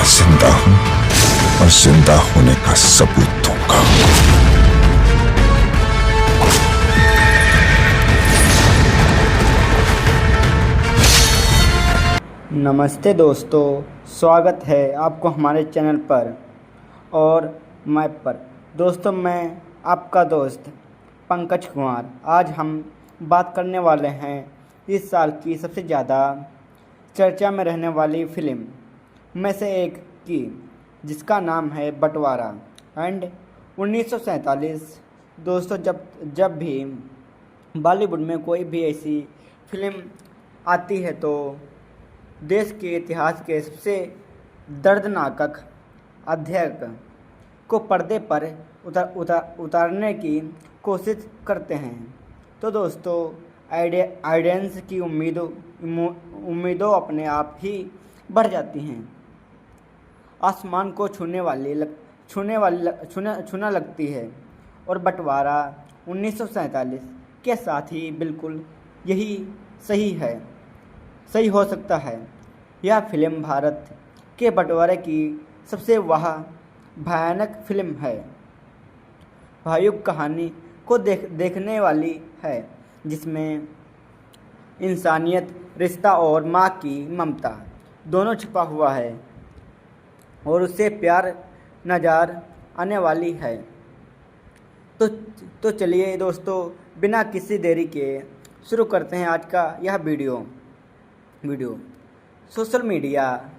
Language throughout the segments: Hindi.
जिंदा हूं और जिंदा होने का सबूत दूंगा। नमस्ते दोस्तों, स्वागत है आपको हमारे चैनल पर और मैप पर। दोस्तों, मैं आपका दोस्त पंकज कुमार। आज हम बात करने वाले हैं इस साल की सबसे ज़्यादा चर्चा में रहने वाली फिल्म में से एक की, जिसका नाम है बंटवारा एंड 1947। दोस्तों, जब भी बॉलीवुड में कोई भी ऐसी फिल्म आती है तो देश के इतिहास के सबसे दर्दनाक अध्याय को पर्दे पर उतारने की कोशिश करते हैं। तो दोस्तों, ऑडियंस की उम्मीदों अपने आप ही बढ़ जाती हैं, आसमान को छूना लगती है। और बंटवारा 1947 के साथ ही बिल्कुल यही सही हो सकता है। यह फिल्म भारत के बंटवारे की सबसे भयानक फिल्म है, भयावह कहानी को देखने वाली है, जिसमें इंसानियत, रिश्ता और माँ की ममता दोनों छिपा हुआ है और उससे प्यार नज़र आने वाली है। तो चलिए दोस्तों, बिना किसी देरी के शुरू करते हैं आज का यह वीडियो। सोशल मीडिया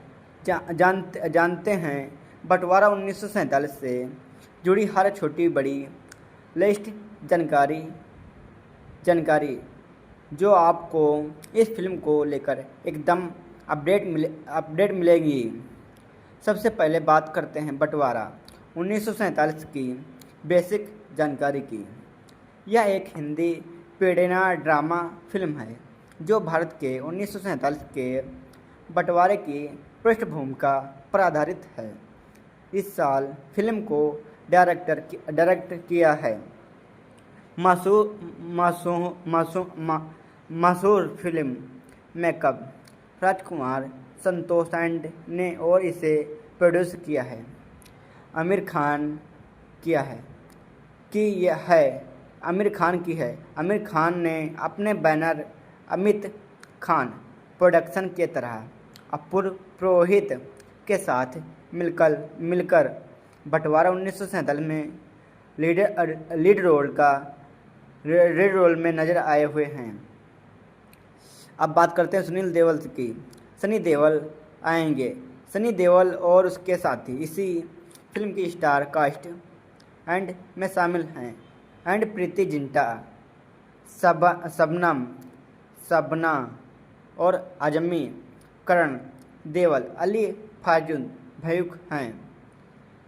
जानते हैं बंटवारा 1947 से जुड़ी हर छोटी बड़ी लेटेस्ट जानकारी जो आपको इस फिल्म को लेकर एकदम अपडेट मिलेगी। सबसे पहले बात करते हैं बंटवारा 1947 की बेसिक जानकारी की। यह एक हिंदी पेडेना ड्रामा फिल्म है जो भारत के 1947 के बंटवारे की पृष्ठभूमि पर आधारित है। इस साल फिल्म को डायरेक्ट किया है मशहूर फिल्म मेकअप राजकुमार संतोष ने और इसे प्रोड्यूस किया है आमिर खान की है। आमिर खान ने अपने बैनर अमित खान प्रोडक्शन के तरह अपूर्व पुरोहित के साथ मिलकर बंटवारा 1947 में लीड रोल में नजर आए हुए हैं। अब बात करते हैं सुनील देओल की। सनी देओल आएंगे। सनी देओल और उसके साथी इसी फिल्म की स्टार कास्ट एंड में शामिल हैं एंड प्रीति जिंटा, शबना और आजमी, करण देओल, अली फर्जून भयुक हैं।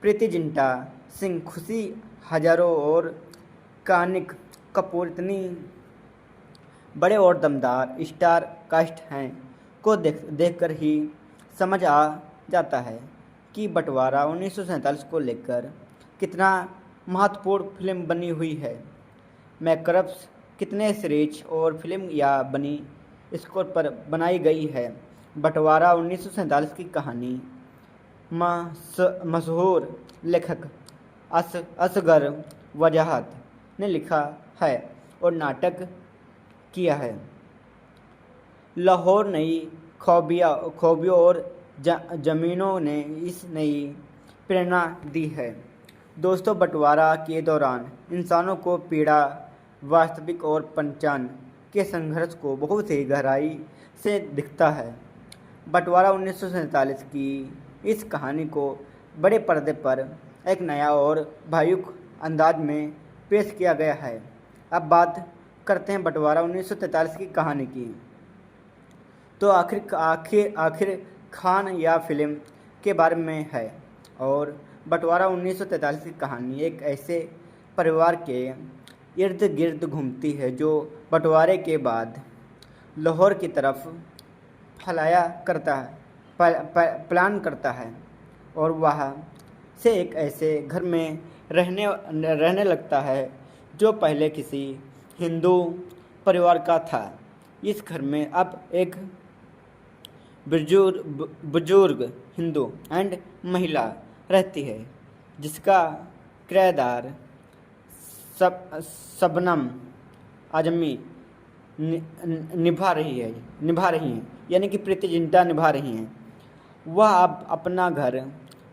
प्रीति जिंटा सिंह, खुशी हजारों और कानिक कपूर इतनी बड़े और दमदार स्टार कास्ट हैं को देखकर ही समझ आ जाता है कि बंटवारा 1947 को लेकर कितना महत्वपूर्ण फिल्म बनी हुई है। मैकर्स कितने सीरीज और फिल्म या बनी स्कोर पर बनाई गई है। बंटवारा 1947 की कहानी मशहूर लेखक असगर वजाहत ने लिखा है और नाटक किया है। लाहौर नई खूबियों और जमीनों ने इस नई प्रेरणा दी है। दोस्तों, बंटवारा के दौरान इंसानों को पीड़ा, वास्तविक और पहचान के संघर्ष को बहुत ही गहराई से दिखता है। बंटवारा 1947 की इस कहानी को बड़े पर्दे पर एक नया और भावुक अंदाज में पेश किया गया है। अब बात करते हैं बंटवारा 1943 की कहानी की। तो आखिर खान या फिल्म के बारे में है और बंटवारा 1943 की कहानी एक ऐसे परिवार के इर्द गिर्द घूमती है जो बंटवारे के बाद लाहौर की तरफ प्लान करता है और वह से एक ऐसे घर में रहने लगता है जो पहले किसी हिंदू परिवार का था। इस घर में अब एक बुजुर्ग हिंदू एंड महिला रहती है, जिसका किरदार शबनम आजमी निभा रही हैं, यानी कि प्रीति जिंटा निभा रही हैं। वह अब अपना घर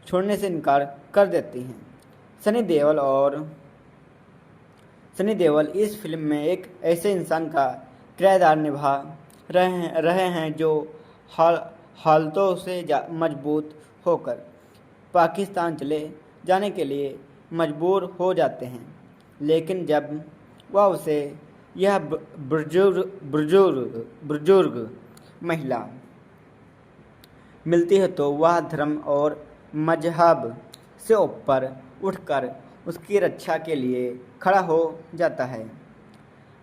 छोड़ने से इनकार कर देती हैं। सनी देओल इस फिल्म में एक ऐसे इंसान का किरदार निभा रहे हैं जो हालतों से मजबूत होकर पाकिस्तान चले जाने के लिए मजबूर हो जाते हैं, लेकिन जब वह उसे यह बुजुर्ग महिला मिलती है तो वह धर्म और मजहब से ऊपर उठकर उसकी रक्षा के लिए खड़ा हो जाता है।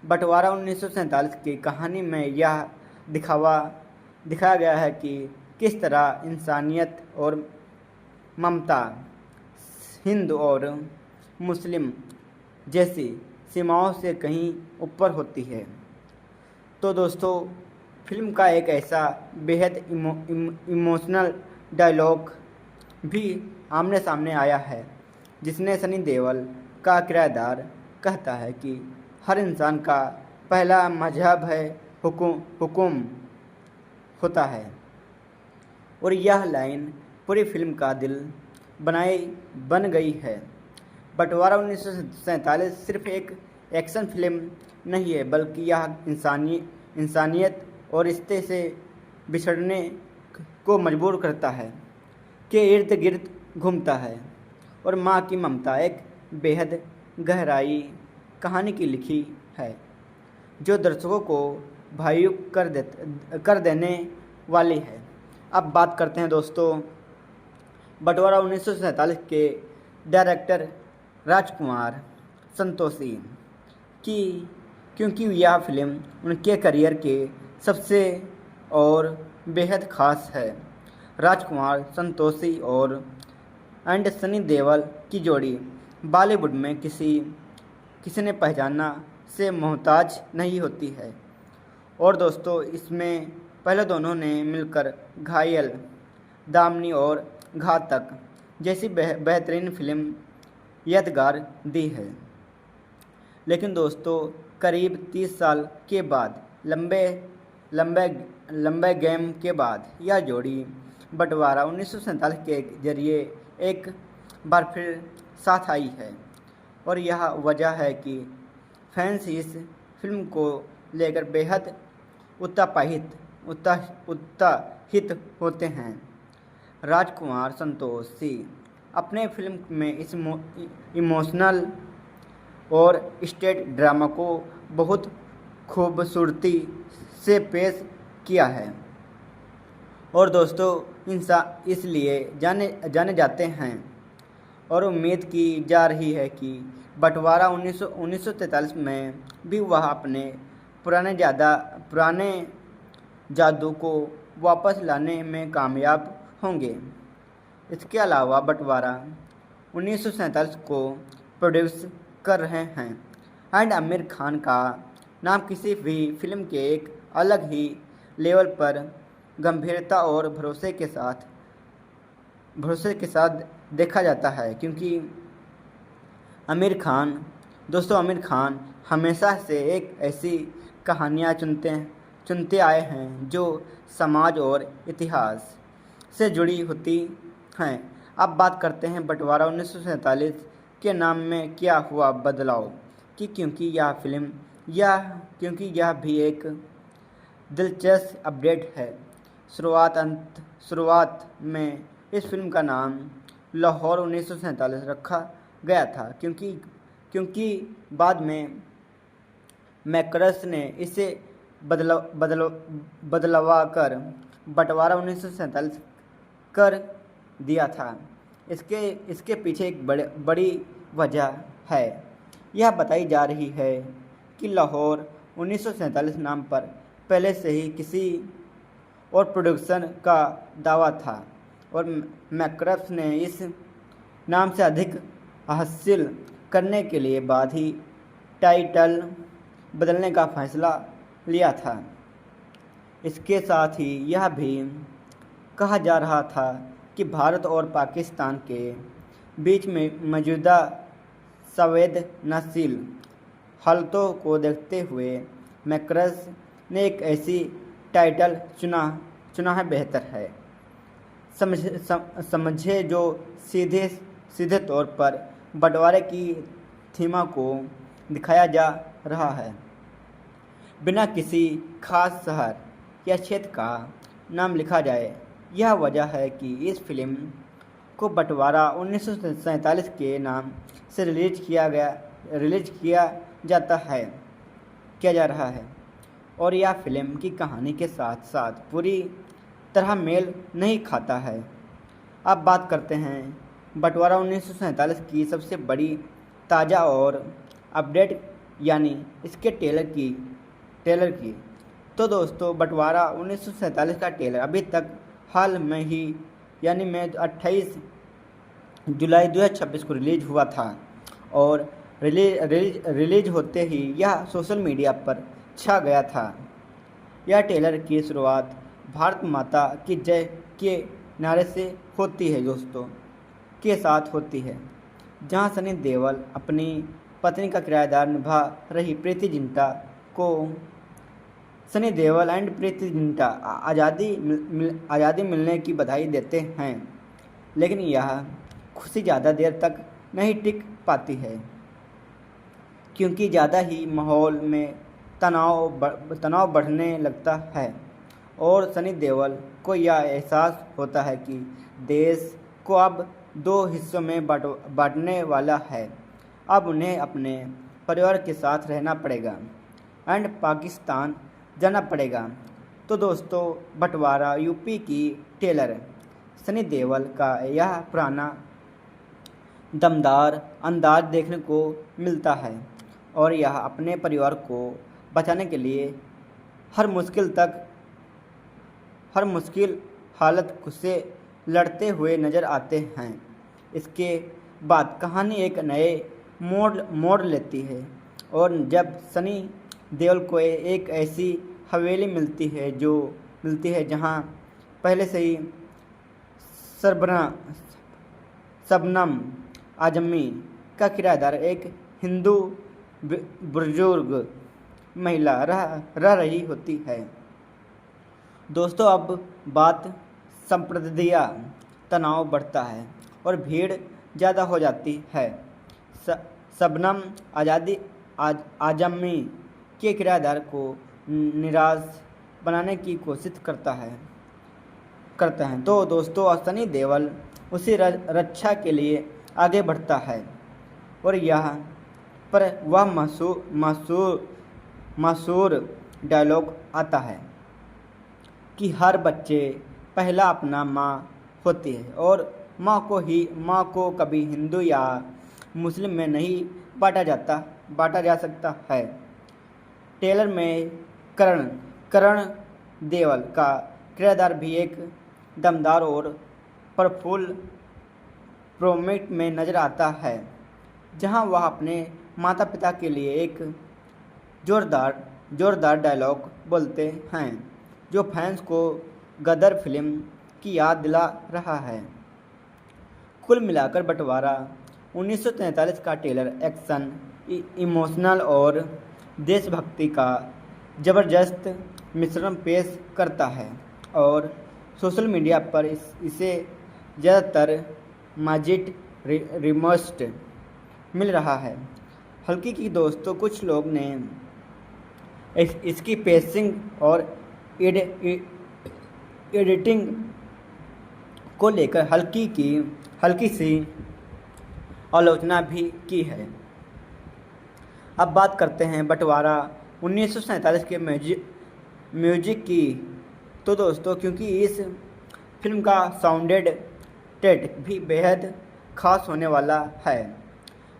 बंटवारा 1947 की कहानी में यह दिखाया गया है कि किस तरह इंसानियत और ममता हिंदू और मुस्लिम जैसी सीमाओं से कहीं ऊपर होती है। तो दोस्तों, फिल्म का एक ऐसा बेहद इमोशनल डायलॉग भी आमने सामने आया है, जिसने सनी देओल का किरदार कहता है कि हर इंसान का पहला मजहब है हुकुम होता है, और यह लाइन पूरी फिल्म का दिल बन गई है। बंटवारा 1947 सिर्फ एक एक्शन फिल्म नहीं है, बल्कि यह इंसानियत और रिश्ते से बिछड़ने को मजबूर करता है के इर्द गिर्द घूमता है, और माँ की ममता एक बेहद गहराई कहानी की लिखी है, जो दर्शकों को भावुक कर देने वाली है। अब बात करते हैं दोस्तों बंटवारा 1947 के डायरेक्टर राजकुमार संतोषी की, क्योंकि यह फिल्म उनके करियर के सबसे और बेहद ख़ास है। राजकुमार संतोषी और सनी देओल की जोड़ी बॉलीवुड में किसी ने पहचाना से मोहताज नहीं होती है, और दोस्तों इसमें पहले दोनों ने मिलकर घायल, दामिनी और घातक जैसी बेहतरीन फिल्म यादगार दी है। लेकिन दोस्तों करीब 30 साल के बाद लंबे गेम के बाद यह जोड़ी बंटवारा 1947 के जरिए एक बार फिर साथ आई है, और यह वजह है कि फैंस इस फिल्म को लेकर बेहद उत्साहित होते हैं। राजकुमार संतोषी अपने फिल्म में इस इमोशनल और स्टेट ड्रामा को बहुत खूबसूरती से पेश किया है, और दोस्तों इसलिए जाने जाते हैं, और उम्मीद की जा रही है कि बंटवारा 1943 में भी वह अपने पुराने जादू को वापस लाने में कामयाब होंगे। इसके अलावा बंटवारा 1947 को प्रोड्यूस कर रहे हैं एंड आमिर खान का नाम किसी भी फिल्म के एक अलग ही लेवल पर गंभीरता और भरोसे के साथ देखा जाता है, क्योंकि आमिर खान हमेशा से एक ऐसी कहानियाँ चुनते आए हैं जो समाज और इतिहास से जुड़ी होती हैं। अब बात करते हैं बंटवारा 1947 के नाम में क्या हुआ बदलाव की, क्योंकि यह भी एक दिलचस्प अपडेट है। शुरुआत में इस फिल्म का नाम लाहौर 1947 रखा गया था, क्योंकि बाद में मैकरस ने इसे बदलवा कर बंटवारा 1947 कर दिया था। इसके पीछे एक बड़ी वजह है। यह बताई जा रही है कि लाहौर 1947 नाम पर पहले से ही किसी और प्रोडक्शन का दावा था, और मैकरस ने इस नाम से अधिक हासिल करने के लिए बाद ही टाइटल बदलने का फैसला लिया था। इसके साथ ही यह भी कहा जा रहा था कि भारत और पाकिस्तान के बीच में मौजूदा संवेदनशील हालतों को देखते हुए मैकरस ने एक ऐसी टाइटल चुना है बेहतर है समझे जो सीधे तौर पर बंटवारे की थीमा को दिखाया जा रहा है, बिना किसी खास शहर या क्षेत्र का नाम लिखा जाए। यह वजह है कि इस फिल्म को बंटवारा 1947 के नाम से रिलीज किया जा रहा है और यह फिल्म की कहानी के साथ साथ पूरी तरह मेल नहीं खाता है। अब बात करते हैं बंटवारा 1947 की सबसे बड़ी ताज़ा और अपडेट यानी इसके ट्रेलर की। तो दोस्तों, बंटवारा 1947 का ट्रेलर अभी तक हाल में ही यानी में 28 जुलाई 2026 को रिलीज हुआ था और रिलीज होते ही यह सोशल मीडिया पर छा गया था। यह ट्रेलर की शुरुआत भारत माता की जय के नारे से होती है दोस्तों, के साथ होती है, जहां सनी देओल अपनी पत्नी का किरदार निभा रही प्रीति जिंटा को सनी देओल एंड प्रीति जिंटा आज़ादी मिलने की बधाई देते हैं, लेकिन यह खुशी ज़्यादा देर तक नहीं टिक पाती है क्योंकि ज़्यादा ही माहौल में तनाव बढ़ने लगता है और सनी देओल को यह एहसास होता है कि देश को अब 2 हिस्सों में बांटने वाला है। अब उन्हें अपने परिवार के साथ रहना पड़ेगा एंड पाकिस्तान जाना पड़ेगा। तो दोस्तों, बंटवारा यूपी की ट्रेलर सनी देओल का यह पुराना दमदार अंदाज देखने को मिलता है और यह अपने परिवार को बचाने के लिए हर मुश्किल हालत से लड़ते हुए नज़र आते हैं। इसके बाद कहानी एक नए मोड़ लेती है और जब सनी देओल को एक ऐसी हवेली मिलती है जहां पहले से ही शबनम आजमी का किरदार एक हिंदू बुजुर्ग महिला रह रही होती है। दोस्तों, अब बात संप्रदाय तनाव बढ़ता है और भीड़ ज़्यादा हो जाती है। शबनम आजमी के किरदार को निराश बनाने की कोशिश करते हैं। तो दोस्तों, सनी देओल उसी रक्षा के लिए आगे बढ़ता है और यहाँ पर वह मशहूर डायलॉग आता है कि हर बच्चे पहला अपना माँ होती है और माँ को कभी हिंदू या मुस्लिम में नहीं बांटा जा सकता है। ट्रेलर में करण देओल का किरदार भी एक दमदार और प्रफुल्ल प्रोमेट में नजर आता है, जहां वह अपने माता पिता के लिए एक जोरदार डायलॉग बोलते हैं जो फैंस को गदर फिल्म की याद दिला रहा है। कुल मिलाकर बंटवारा 1943 का ट्रेलर एक्शन, इमोशनल और देशभक्ति का ज़बरदस्त मिश्रण पेश करता है और सोशल मीडिया पर इसे ज़्यादातर माजिद रिमोस्ट मिल रहा है। हालांकि की दोस्तों, कुछ लोग ने इसकी पेसिंग और एडिटिंग को लेकर हल्की सी आलोचना भी की है। अब बात करते हैं बंटवारा 1947 के म्यूजिक की। तो दोस्तों, क्योंकि इस फिल्म का साउंडेड ट्रैक भी बेहद खास होने वाला है।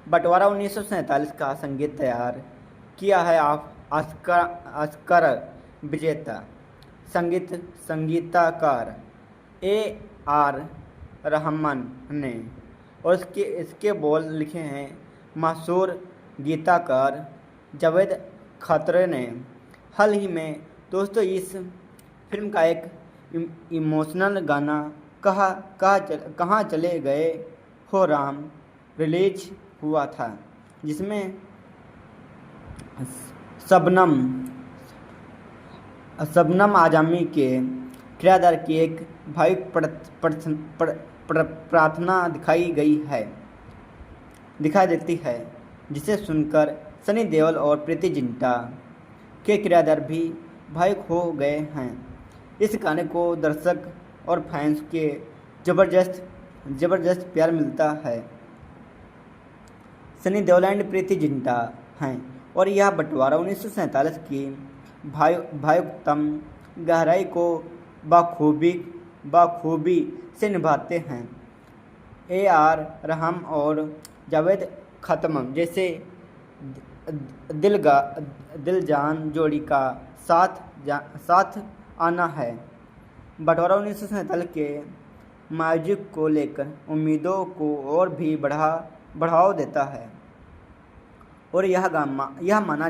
बंटवारा 1947 का संगीत तैयार किया है ऑस्कर विजेता संगीतकार AR रहमान ने और इसके बोल लिखे हैं मशहूर गीतकार जावेद अख्तर ने। हाल ही में दोस्तों, इस फिल्म का एक इमोशनल गाना कहाँ चले गए हो राम रिलीज हुआ था, जिसमें शबनम शबनम आज़मी के किरदार की एक भावुक प्रार्थना दिखाई देती है, जिसे सुनकर सनी देओल और प्रीति जिंटा के किरदार भी भावुक हो गए हैं। इस गाने को दर्शक और फैंस के जबरदस्त प्यार मिलता है। सनी देओल एंड प्रीति जिंटा हैं और यह बंटवारा 1947 की भावुकतम गहराई को बखूबी से निभाते हैं। AR रहमान और जावेद ख़ातम जैसे दिलजान जोड़ी का साथ आना है बंटवारा 1947 के म्यूजिक को लेकर उम्मीदों को और भी बढ़ावा देता है और यह माना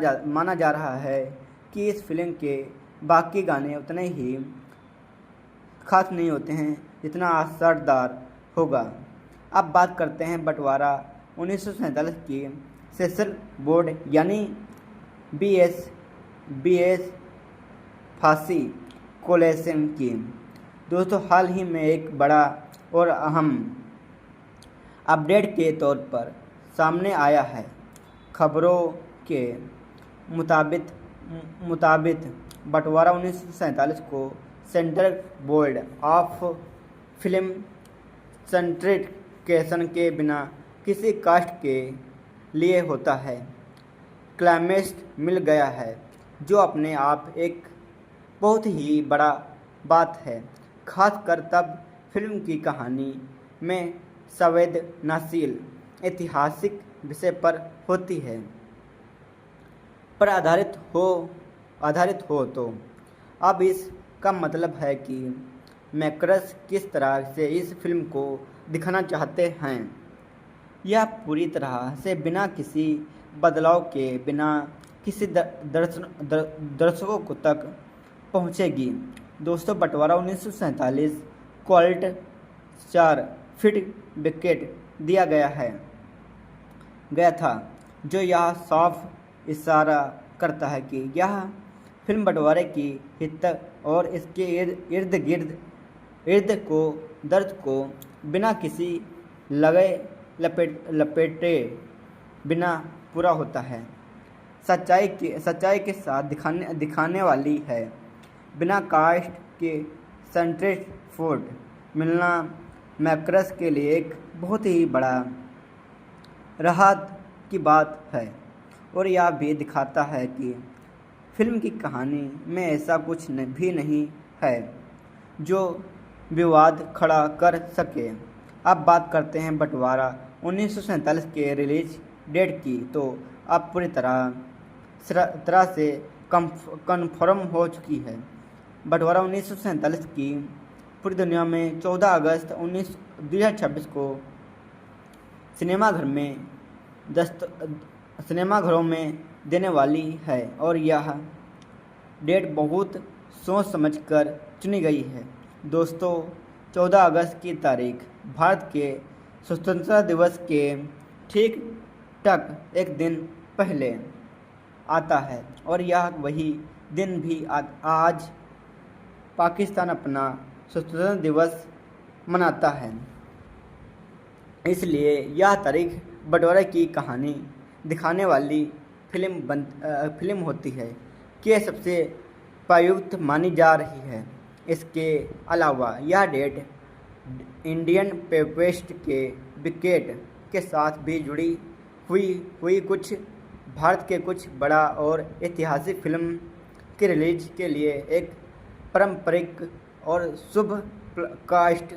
जा रहा है कि इस फिल्म के बाकी गाने उतने ही खास नहीं होते हैं जितना असरदार होगा। अब बात करते हैं बंटवारा 1947 की सेंसर बोर्ड यानी BS फांसी कोलेशन की। दोस्तों, हाल ही में एक बड़ा और अहम अपडेट के तौर पर सामने आया है। खबरों के मुताबिक बंटवारा 1947 को central board of film certification के बिना किसी कास्ट के लिए होता है क्लेमेंस मिल गया है, जो अपने आप एक बहुत ही बड़ा बात है, खासकर तब फिल्म की कहानी में संवेदनशील ऐतिहासिक विषय पर होती है पर आधारित हो तो। अब इसका मतलब है कि मेकर्स किस तरह से इस फिल्म को दिखाना चाहते हैं। यह पूरी तरह से बिना किसी बदलाव के बिना किसी दर्शकों को तक पहुंचेगी। दोस्तों, बंटवारा 1947 क्वाल्ट 4 फीट विकेट दिया गया था, जो यह साफ इशारा करता है कि यह फिल्म बंटवारे की हित और इसके इर्द को दर्द को बिना किसी लपेटे बिना पूरा होता है, सच्चाई के साथ दिखाने वाली है। बिना कास्ट के सेंट्रेट फोर्ड मिलना मैकर्स के लिए एक बहुत ही बड़ा राहत की बात है और यह भी दिखाता है कि फिल्म की कहानी में ऐसा कुछ भी नहीं है जो विवाद खड़ा कर सके। अब बात करते हैं बंटवारा 1947 के रिलीज डेट की, तो अब पूरी तरह से कन्फर्म हो चुकी है। बंटवारा 1947 की पूरी दुनिया में 14 अगस्त 2026 को सिनेमाघरों में देने वाली है और यह डेट बहुत सोच समझकर चुनी गई है। दोस्तों, 14 अगस्त की तारीख भारत के स्वतंत्रता दिवस के ठीक ठाक एक दिन पहले आता है और यह वही दिन भी आज पाकिस्तान अपना स्वतंत्रता दिवस मनाता है। इसलिए यह तारीख बंटवारे की कहानी दिखाने वाली फिल्म होती है कि सबसे उपयुक्त मानी जा रही है। इसके अलावा यह डेट इंडियन पेपेस्ट के विकेट के साथ भी जुड़ी हुई कुछ भारत के कुछ बड़ा और ऐतिहासिक फिल्म के रिलीज के लिए एक पारंपरिक और शुभ कास्ट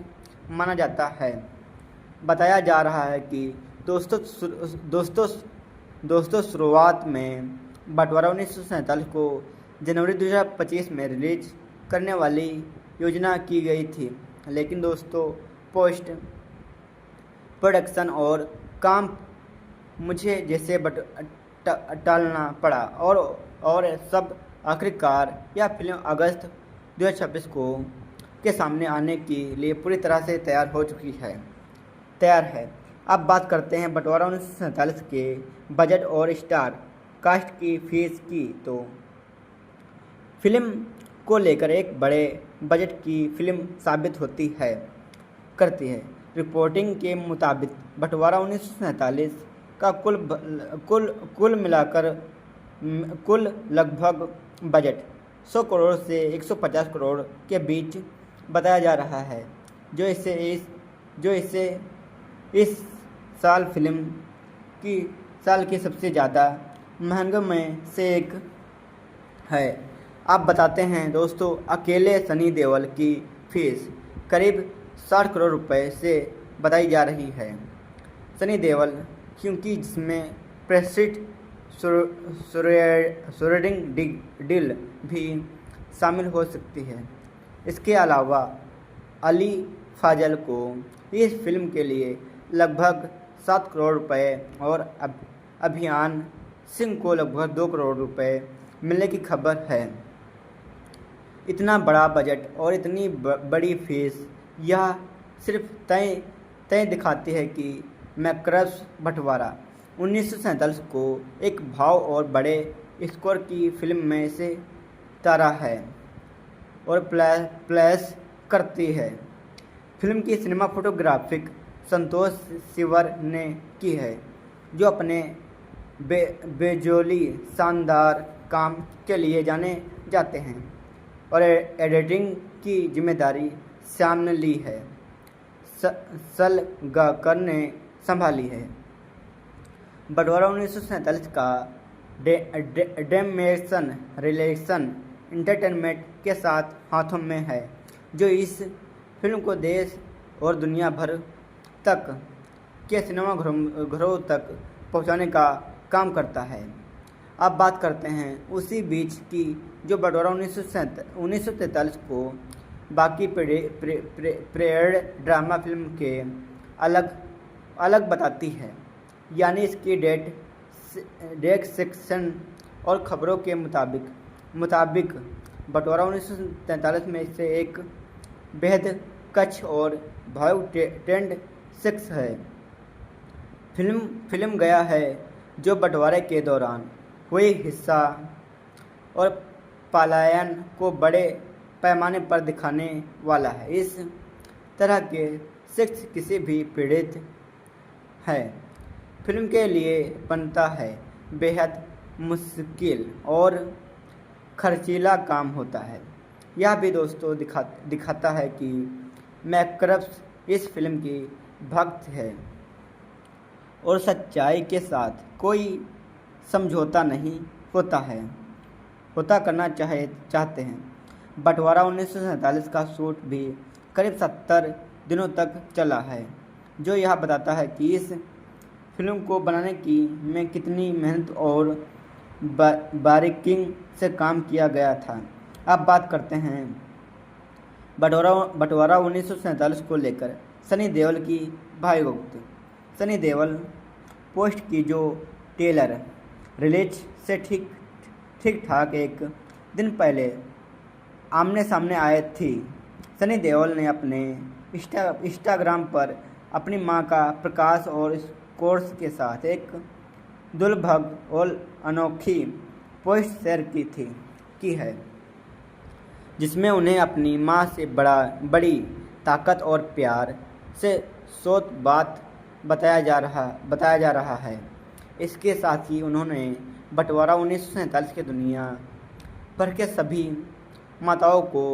माना जाता है। बताया जा रहा है कि दोस्तों शुरुआत में बंटवारा 1947 को जनवरी 2025 में रिलीज करने वाली योजना की गई थी, लेकिन दोस्तों पोस्ट प्रोडक्शन और काम मुझे जैसे टालना पड़ा और सब आखिरकार यह फिल्म अगस्त 2026 को के सामने आने के लिए पूरी तरह से तैयार है। अब बात करते हैं बंटवारा 1947 के बजट और स्टार कास्ट की फीस की। तो फिल्म को लेकर एक बड़े बजट की फिल्म साबित करती है। रिपोर्टिंग के मुताबिक बंटवारा 1947 का कुल मिलाकर कुल लगभग बजट 100 करोड़ से 150 करोड़ के बीच बताया जा रहा है, जो इसे इस साल की सबसे ज़्यादा महंगे में से एक है। आप बताते हैं दोस्तों, अकेले सनी देओल की फीस करीब 60 करोड़ रुपए से बताई जा रही है। सनी देओल क्योंकि जिसमें प्रेस्टिज सूरडिंग डील भी शामिल हो सकती है। इसके अलावा अली फाजल को इस फिल्म के लिए लगभग 7 करोड़ रुपए और अभियान सिंह को लगभग 2 करोड़ रुपए मिलने की खबर है। इतना बड़ा बजट और इतनी बड़ी फीस यह सिर्फ तय दिखाती है कि मैकरस बंटवारा 1947 को एक भाव और बड़े स्कोर की फिल्म में से तारा है और प्लस करती है। फिल्म की सिनेमा फोटोग्राफिक संतोष सिवर ने की है, जो अपने बेजोली शानदार काम के लिए जाने जाते हैं, और एडिटिंग की जिम्मेदारी श्याम ने ली है। सलगाकर ने संभाली है। बंटवारा 1947 का डेमेशन रिलेशन एंटरटेनमेंट के साथ हाथों में है, जो इस फिल्म को देश और दुनिया भर तक के सिनेमा घरों तक पहुंचाने का काम करता है। अब बात करते हैं उसी बीच की, जो बंटवारा 1943 को बाकी पीरियड ड्रामा फिल्म के अलग बताती है। यानी इसकी डेट सेक्शन और खबरों के मुताबिक बंटवारा 1943 में से एक बेहद कच्छ और भाव ट्रेंड 6 है। फिल्म गया है जो बंटवारे के दौरान हुई हिंसा और पलायन को बड़े पैमाने पर दिखाने वाला है। इस तरह के शख्स किसी भी पीड़ित है फिल्म के लिए बनता है बेहद मुश्किल और खर्चीला काम होता है। यह भी दोस्तों दिखाता है कि मैकरस इस फिल्म की भक्त है और सच्चाई के साथ कोई समझौता नहीं करना चाहते हैं। बंटवारा 1947 का शूट भी करीब 70 दिनों तक चला है, जो यह बताता है कि इस फिल्म को बनाने में कितनी मेहनत और बारीकी से काम किया गया था। अब बात करते हैं बंटवारा 1947 को लेकर सनी देओल की भावुकता। सनी देओल पोस्ट की जो टेलर रिलीज से ठीक ठाक एक दिन पहले आमने सामने आए थी। सनी देओल ने अपने इंस्टाग्राम पर अपनी मां का प्रकाश और कोर्स के साथ एक दुर्लभ और अनोखी पोस्ट शेयर की है, जिसमें उन्हें अपनी मां से बड़ी ताकत और प्यार से सोत बात बताया जा रहा है। इसके साथ ही उन्होंने बंटवारा 1947 के दुनिया भर के सभी माताओं को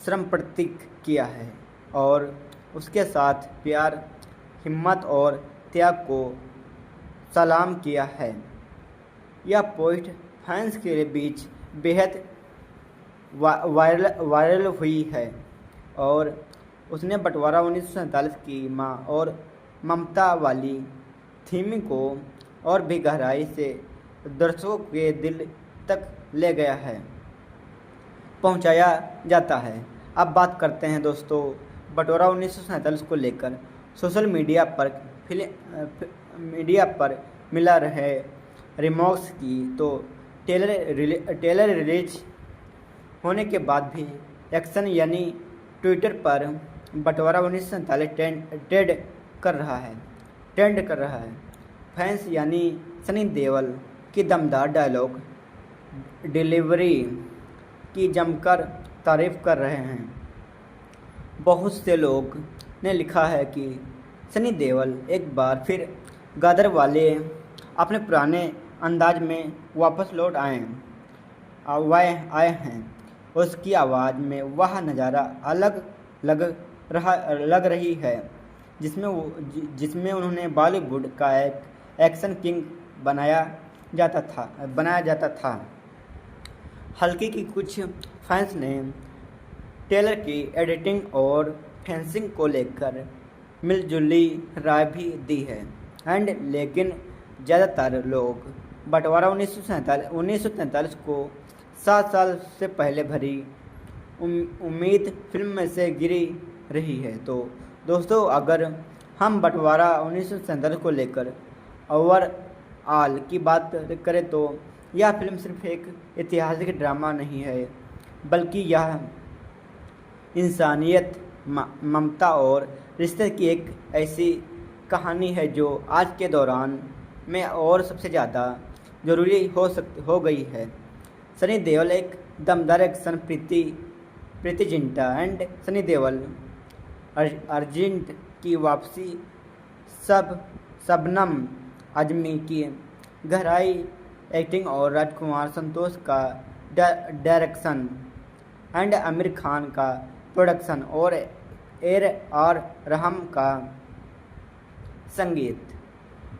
समर्पित किया है और उसके साथ प्यार, हिम्मत और त्याग को सलाम किया है। यह पोस्ट फैंस के बीच बेहद वायरल हुई है और उसने बंटवारा 1947 की मां और ममता वाली थीम को और भी गहराई से दर्शकों के दिल तक ले गया है, पहुंचाया जाता है। अब बात करते हैं दोस्तों बंटवारा 1947 को लेकर सोशल मीडिया पर मिला रहे रिमॉर्क्स की। तो टेलर रिलीज होने के बाद भी एक्शन यानी ट्विटर पर बंटवारा 1947 ट्रेंड कर रहा है। फैंस यानी सनी देओल की दमदार डायलॉग डिलीवरी की जमकर तारीफ कर रहे हैं। बहुत से लोग ने लिखा है कि सनी देओल एक बार फिर गदर वाले अपने पुराने अंदाज में वापस लौट आए हैं। उसकी आवाज़ में वह नज़ारा अलग लग रही है जिसमें उन्होंने बॉलीवुड का एक एक्शन किंग बनाया जाता था। हल्की की कुछ फैंस ने टेलर की एडिटिंग और फेंसिंग को लेकर मिलजुली राय भी दी है लेकिन ज़्यादातर लोग बंटवारा 1947 को 7 साल से पहले भरी उम्मीद फिल्म में से गिरी रही है। तो दोस्तों, अगर हम बंटवारा 1947 को लेकर ओवरऑल की बात करें तो यह फिल्म सिर्फ एक ऐतिहासिक ड्रामा नहीं है, बल्कि यह इंसानियत, ममता और रिश्ते की एक ऐसी कहानी है जो आज के दौरान में और सबसे ज़्यादा ज़रूरी हो गई है। सनी देओल एक दमदार action Preity Zinta and Sunny Deol urgent की वापसी, शबनम आज़मी की गहराई एक्टिंग और राजकुमार संतोष का डायरेक्शन एंड आमिर खान का प्रोडक्शन और AR रहमान का संगीत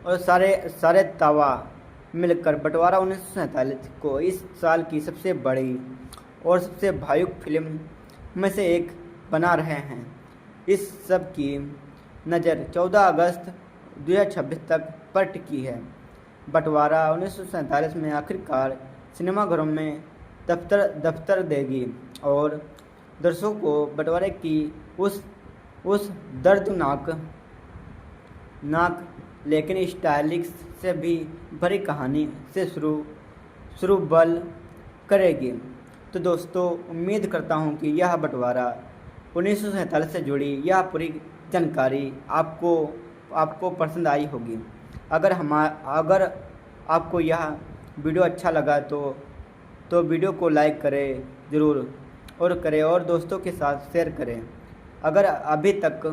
और सारे तवा मिलकर बंटवारा 1947 को इस साल की सबसे बड़ी और सबसे भावुक फिल्म में से एक बना रहे हैं। इस सब की नज़र 14 अगस्त 2026 तक पर टिकी है। बंटवारा 1947 में आखिरकार सिनेमाघरों में दफ्तर देगी और दर्शकों को बंटवारे की उस दर्दनाक लेकिन स्टाइलिश से भी भरी कहानी से शुरू बल करेगी। तो दोस्तों, उम्मीद करता हूँ कि यह बंटवारा 1947 से जुड़ी यह पूरी जानकारी आपको पसंद आई होगी। अगर आपको यह वीडियो अच्छा लगा तो वीडियो को लाइक करें ज़रूर और दोस्तों के साथ शेयर करें। अगर अभी तक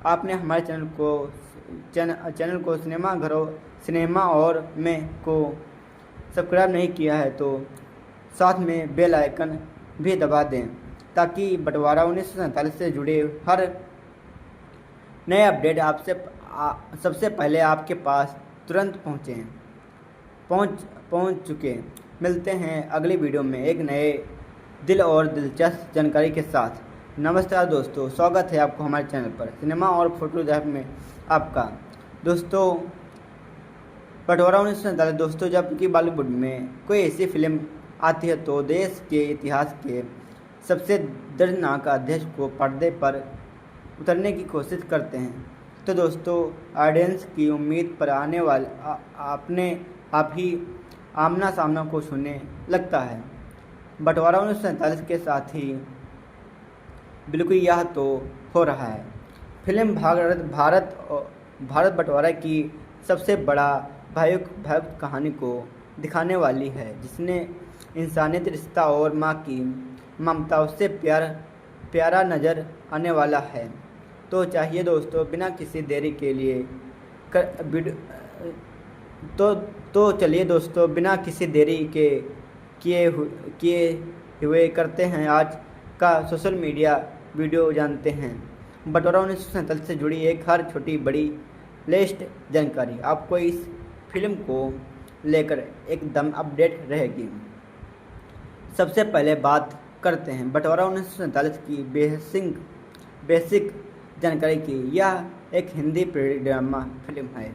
आपने हमारे चैनल को सिनेमा और में को सब्सक्राइब नहीं किया है तो साथ में बेल आइकन भी दबा दें ताकि बंटवारा 1947 से जुड़े हर नए अपडेट सबसे पहले आपके पास तुरंत पहुंच चुके। मिलते हैं अगली वीडियो में एक नए दिल और दिलचस्प जानकारी के साथ। नमस्कार दोस्तों, स्वागत है आपको हमारे चैनल पर सिनेमा और फोटोग्राफी में आपका। दोस्तों, बंटवारा 1947 दोस्तों, जबकि बॉलीवुड में कोई ऐसी फिल्म आती है तो देश के इतिहास के सबसे दर्दनाक अध्याय को पर्दे पर उतरने की कोशिश करते हैं। तो दोस्तों, ऑडियंस की उम्मीद पर आने वाले अपने आप ही आमना सामना को छूने लगता है। बंटवारा 1947 के साथ ही बिल्कुल यह तो हो रहा है। फिल्म भारत बंटवारा की सबसे बड़ा भावुक कहानी को दिखाने वाली है, जिसने इंसानियत, रिश्ता और माँ की ममता उससे प्यारा नज़र आने वाला है। तो चाहिए दोस्तों, बिना किसी देरी के लिए तो चलिए दोस्तों, बिना किसी देरी के किए हुए करते हैं आज का सोशल मीडिया वीडियो। जानते हैं बंटवारा 1947 से जुड़ी एक हर छोटी बड़ी लेटेस्ट जानकारी आपको इस फिल्म को लेकर एकदम अपडेट रहेगी। सबसे पहले बात करते हैं बंटवारा 1947 की बेसिक जानकारी की। यह एक हिंदी ड्रामा फिल्म है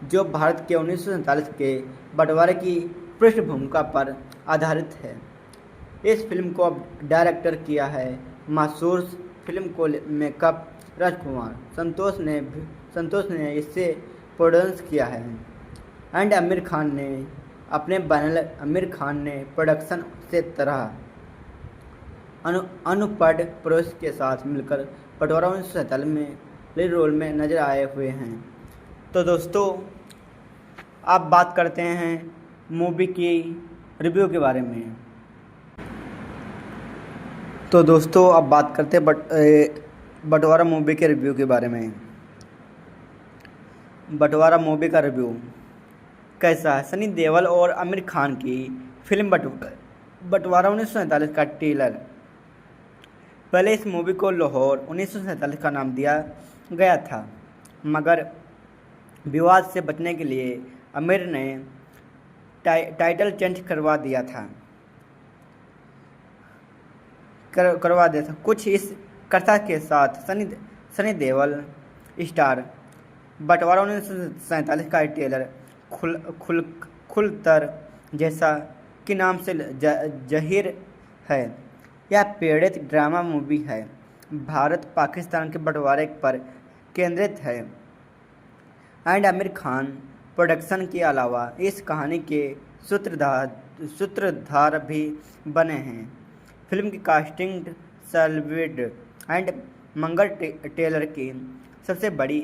जो भारत के 1947 के बंटवारे की पृष्ठभूमि पर आधारित है। इस फिल्म को डायरेक्टर किया है मशहूर फिल्म को मेकअप राजकुमार संतोष ने इसे प्रोड्यूस किया है एंड आमिर खान ने प्रोडक्शन से तरह अनुपढ़ पुरुष के साथ मिलकर बंटवारा 1947 में लीड रोल में नजर आए हुए हैं। तो दोस्तों, आप बात करते हैं मूवी की रिव्यू के बारे में। तो दोस्तों, अब बात करते हैं बंटवारा मूवी के रिव्यू के बारे में। बंटवारा मूवी का रिव्यू कैसा है? सनी देओल और आमिर खान की फिल्म बंटवारा 1947 का ट्रेलर। पहले इस मूवी को लाहौर 1947 का नाम दिया गया था, मगर विवाद से बचने के लिए आमिर ने टाइटल चेंज करवा दिया था। कुछ इस कथा के साथ सनी देओल स्टार बंटवारा 1947 का ट्रेलर खुलतर जैसा कि नाम से जाहिर है, यह पीड़ित ड्रामा मूवी है। भारत पाकिस्तान के बंटवारे पर केंद्रित है एंड आमिर खान प्रोडक्शन के अलावा इस कहानी के सूत्रधार भी बने हैं। फिल्म की कास्टिंग सैल्वेड एंड मंगल टेलर की सबसे बड़ी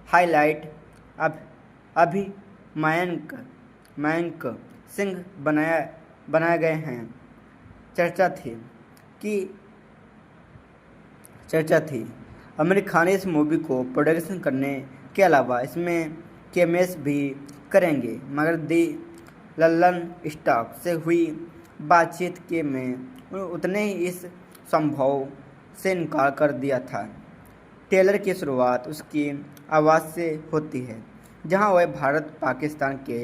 हाईलाइट अभी मयंक सिंह बनाए गए हैं। चर्चा थी आमिर खान इस मूवी को प्रोडक्शन करने के अलावा इसमें कैमेस भी करेंगे, मगर दी लल्लन स्टॉक से हुई बातचीत के में उतने ही इस संभव से इनकार कर दिया था। टेलर की शुरुआत उसकी आवाज़ से होती है, जहां वह भारत पाकिस्तान के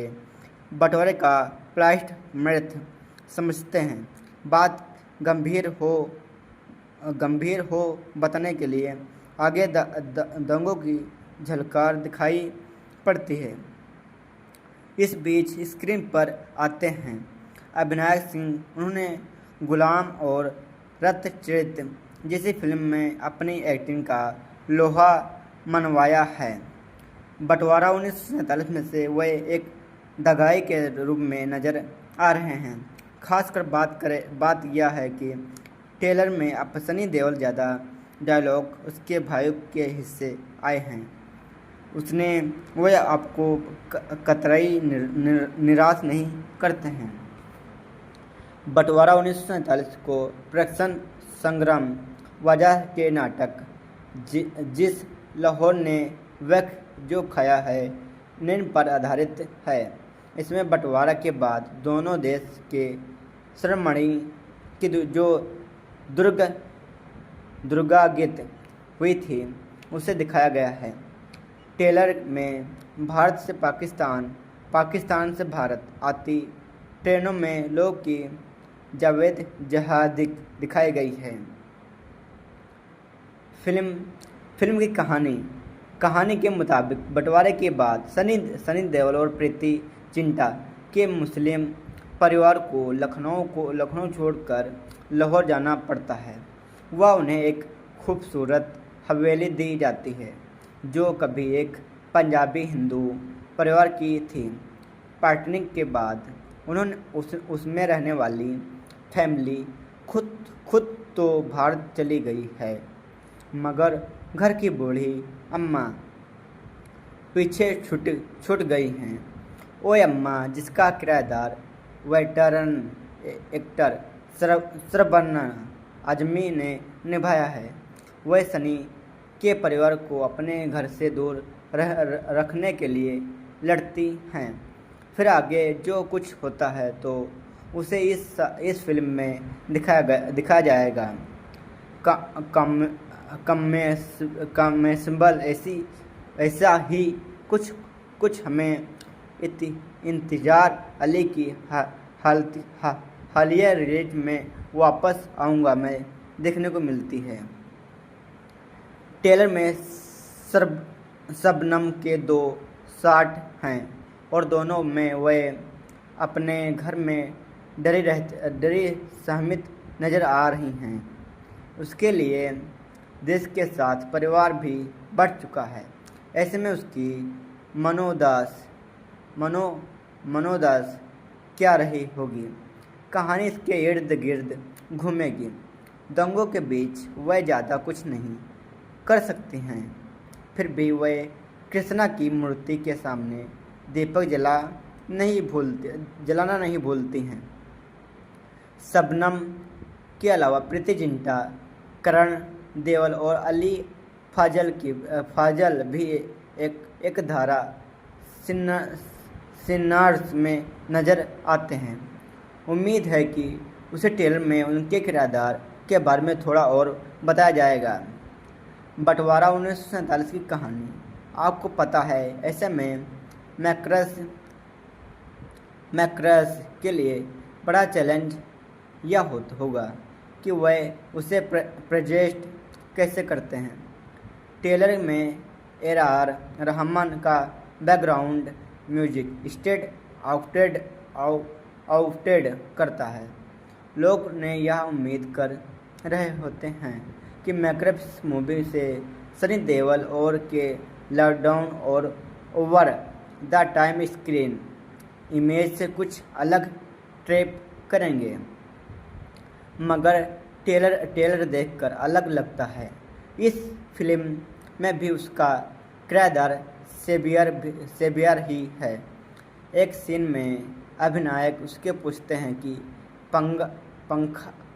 बंटवारे का प्लॉट मृत समझते हैं। बात गंभीर हो बताने के लिए आगे दंगों की झलकार दिखाई पड़ती है। इस बीच स्क्रीन पर आते हैं अभिनायक सिंह। उन्होंने गुलाम और रत्नचरित जैसी फिल्म में अपनी एक्टिंग का लोहा मनवाया है। बंटवारा 1947 में से वे एक दगाई के रूप में नजर आ रहे हैं। खासकर बात यह है कि ट्रेलर में अब सनी देओल ज़्यादा डायलॉग उसके भाइयों के हिस्से आए हैं। वह आपको कतई निराश नहीं करते हैं। बंटवारा 1947 को प्रोडक्शन संग्राम वजह के नाटक जिस लाहौर ने वक्त जो खाया है नींद पर आधारित है। इसमें बंटवारा के बाद दोनों देश के श्रमणी की जो दुर्गागित हुई थी उसे दिखाया गया है। ट्रेलर में भारत से पाकिस्तान, पाकिस्तान से भारत आती ट्रेनों में लोग की जावेद जहादी दिखाई गई है। फिल्म की कहानी के मुताबिक बंटवारे के बाद सनी देओल और प्रीति जिंटा के मुस्लिम परिवार को लखनऊ छोड़कर लाहौर जाना पड़ता है। वह उन्हें एक खूबसूरत हवेली दी जाती है जो कभी एक पंजाबी हिंदू परिवार की थी। पार्टनिंग के बाद उन्होंने उसमें रहने वाली फैमिली खुद तो भारत चली गई है, मगर घर की बूढ़ी अम्मा पीछे छूट गई हैं। वो अम्मा जिसका किराएदार वेटरन एक्टर श्रवण आजमी ने निभाया है, वह सनी के परिवार को अपने घर से दूर रखने के लिए लड़ती हैं। फिर आगे जो कुछ होता है तो उसे इस फिल्म में दिखाया जाएगा। कमेंसेबल ऐसा ही कुछ हमें इंतजार अली की हालिया रिलीज में वापस आऊँगा मैं देखने को मिलती है। ट्रेलर में शबनम के 2 शॉट हैं और दोनों में वह अपने घर में डरी सहमित नज़र आ रही हैं। उसके लिए देश के साथ परिवार भी बढ़ चुका है। ऐसे में उसकी मनोदास क्या रही होगी। कहानी इसके इर्द गिर्द घूमेगी। दंगों के बीच वह ज़्यादा कुछ नहीं कर सकती हैं, फिर भी वह कृष्णा की मूर्ति के सामने दीपक जलाना नहीं भूलती हैं। शबनम के अलावा प्रीति जिंटा, करण देओल और अली फाजल भी एक धारा सिनार्स में नज़र आते हैं। उम्मीद है कि उसे ट्रेलर में उनके किरदार के बारे में थोड़ा और बताया जाएगा। बंटवारा 1947 की कहानी आपको पता है, ऐसे में मैक्रस के लिए बड़ा चैलेंज यह होगा कि वह उसे प्रेजेंट कैसे करते हैं। ट्रेलर में AR रहमान का बैकग्राउंड म्यूजिक स्टेट आउटेड करता है। लोग ने यह उम्मीद कर रहे होते हैं कि मैक्रस मूवी से सनी देओल और के लॉकडाउन और over the time screen image से कुछ अलग ट्रैप करेंगे, मगर ट्रेलर देखकर अलग लगता है। इस फिल्म में भी उसका किरदार सेवियर ही है। एक सीन में अभिनायक उसके पूछते हैं कि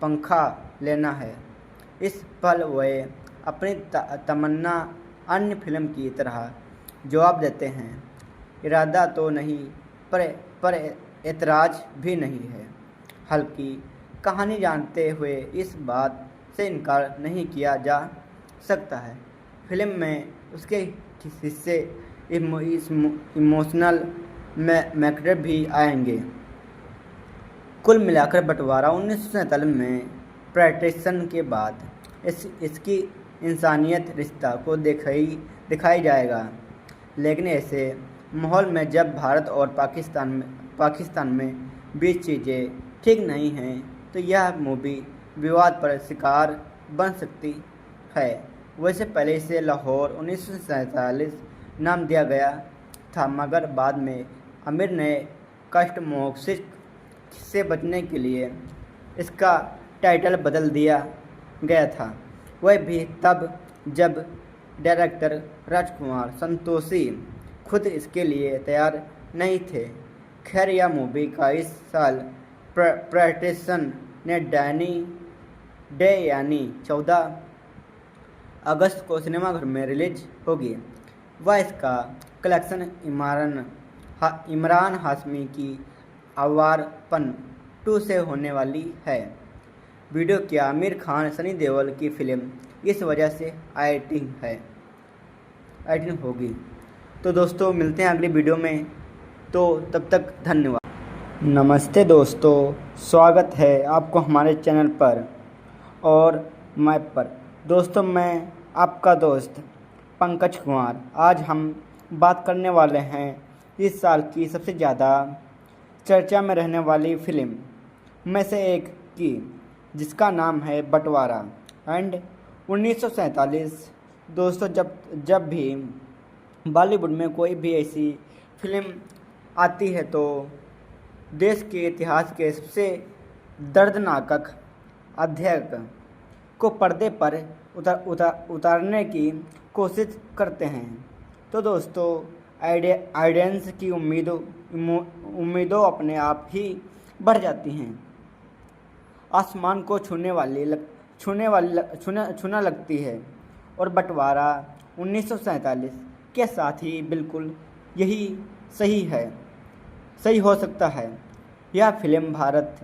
पंखा लेना है। इस पल वह अपनी तमन्ना अन्य फिल्म की तरह जवाब देते हैं। इरादा तो नहीं पर एतराज भी नहीं है। हल्की कहानी जानते हुए इस बात से इनकार नहीं किया जा सकता है, फिल्म में उसके हिस्से इमोशनल मैटर भी आएंगे। कुल मिलाकर बंटवारा 1947 में पार्टीशन के बाद इसकी इंसानियत रिश्ता को दिखाई जाएगा। लेकिन ऐसे माहौल में जब भारत और पाकिस्तान में बीच चीज़ें ठीक नहीं हैं, तो यह मूवी विवाद पर शिकार बन सकती है। वैसे पहले इसे लाहौर 1947 नाम दिया गया था, मगर बाद में आमिर ने कष्ट मोक्ष से बचने के लिए इसका टाइटल बदल दिया गया था। वह भी तब जब डायरेक्टर राजकुमार संतोषी खुद इसके लिए तैयार नहीं थे। खैर, यह मूवी का इस साल पार्टीशन ने डे यानी 14 अगस्त को सिनेमाघर में रिलीज होगी। वह इसका कलेक्शन इमरान हाशमी की आवारपन 2 से होने वाली है। वीडियो क्या आमिर खान सनी देओल की फिल्म इस वजह से आइटिंग होगी। तो दोस्तों, मिलते हैं अगली वीडियो में, तो तब तक धन्यवाद। नमस्ते दोस्तों, स्वागत है आपको हमारे चैनल पर और मैप पर। दोस्तों, मैं आपका दोस्त पंकज कुमार। आज हम बात करने वाले हैं इस साल की सबसे ज़्यादा चर्चा में रहने वाली फिल्म में से एक की, जिसका नाम है बंटवारा एंड 1947। दोस्तों, जब भी बॉलीवुड में कोई भी ऐसी फिल्म आती है तो देश के इतिहास के सबसे दर्दनाक अध्याय को पर्दे पर उतारने की कोशिश करते हैं। तो दोस्तों, ऑडियंस की उम्मीदों अपने आप ही बढ़ जाती हैं, आसमान को छूना लगती है। और बंटवारा 1947 के साथ ही बिल्कुल यही सही हो सकता है। यह फिल्म भारत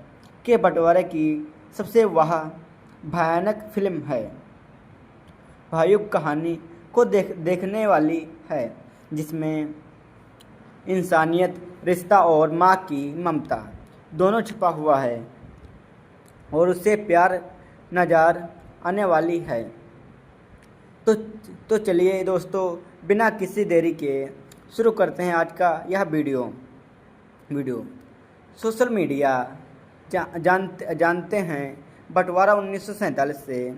के बंटवारे की सबसे भयानक फिल्म है। भावुक कहानी को देखने वाली है, जिसमें इंसानियत, रिश्ता और माँ की ममता दोनों छुपा हुआ है और उससे प्यार नज़र आने वाली है। तो चलिए दोस्तों, बिना किसी देरी के शुरू करते हैं आज का यह वीडियो। सोशल मीडिया जानते हैं, बंटवारा 1947 से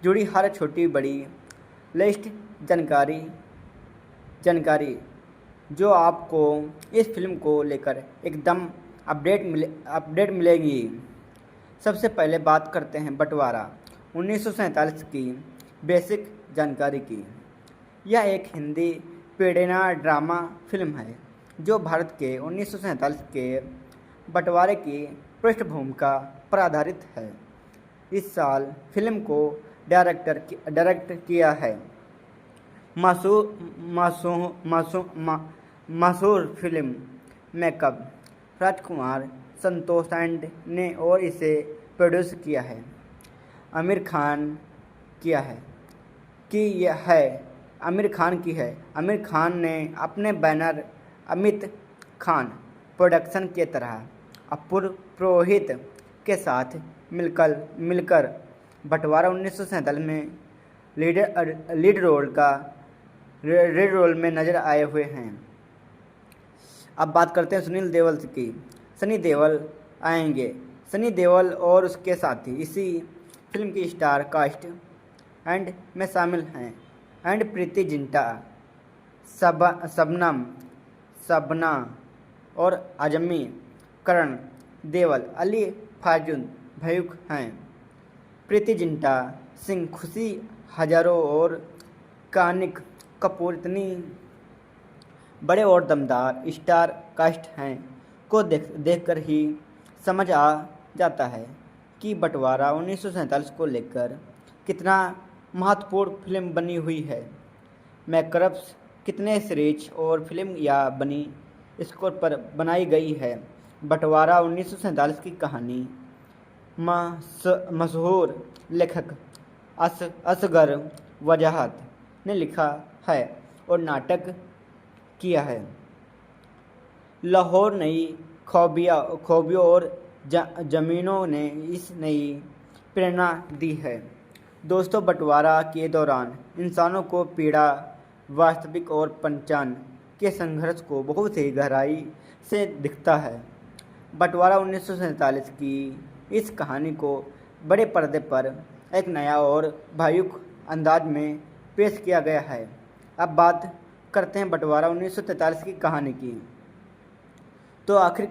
जुड़ी हर छोटी बड़ी लेटेस्ट जानकारी जो आपको इस फिल्म को लेकर एकदम अपडेट मिलेगी। सबसे पहले बात करते हैं बंटवारा 1947 की बेसिक जानकारी की। यह एक हिंदी पेडेना ड्रामा फिल्म है जो भारत के 1947 के बंटवारे की पृष्ठभूमि पर आधारित है। इस साल फिल्म को डायरेक्ट किया है मशहूर film makeup Rajkumar Santosh and ने और इसे प्रोड्यूस किया है आमिर खान किया है कि यह है आमिर खान की है। आमिर खान ने अपने बैनर अमित खान प्रोडक्शन के तरह अपूर्व पुरोहित के साथ मिलकर बंटवारा 1947 में लीड रोल में नजर आए हुए हैं। अब बात करते हैं सुनील देओल की। सनी देओल आएंगे। सनी देओल और उसके साथी इसी फिल्म की स्टार कास्ट एंड में शामिल हैं एंड प्रीति जिंटा, शबना और आजमी, करण देओल, अली फाजुन भयुक हैं। प्रीति जिंटा सिंह, खुशी हजारों और कानिक कपूर इतनी बड़े और दमदार स्टार कास्ट हैं को देखकर ही समझ आ जाता है कि बंटवारा 1947 को लेकर कितना महत्वपूर्ण फिल्म बनी हुई है। मैकर्स कितने सीरीज और फिल्म या बनी स्कोर पर बनाई गई है। बंटवारा 1947 की कहानी मशहूर लेखक असगर वजाहत ने लिखा है और नाटक किया है। लाहौर नई खूबियों और जमीनों ने इस नई प्रेरणा दी है। दोस्तों, बंटवारा के दौरान इंसानों को पीड़ा, वास्तविक और पंचान के संघर्ष को बहुत ही गहराई से दिखता है। बंटवारा 1947 की इस कहानी को बड़े पर्दे पर एक नया और भावुक अंदाज में पेश किया गया है। अब बात करते हैं बंटवारा 1943 की कहानी की। तो आखिर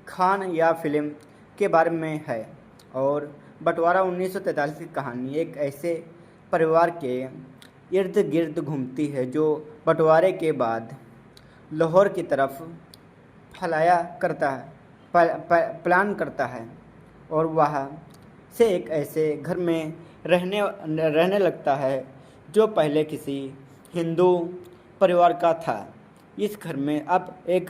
खान या फिल्म के बारे में है और बंटवारा 1943 की कहानी एक ऐसे परिवार के इर्द गिर्द घूमती है जो बंटवारे के बाद लाहौर की तरफ फैलाया करता है प्लान करता है और वह से एक ऐसे घर में रहने लगता है जो पहले किसी हिंदू परिवार का था। इस घर में अब एक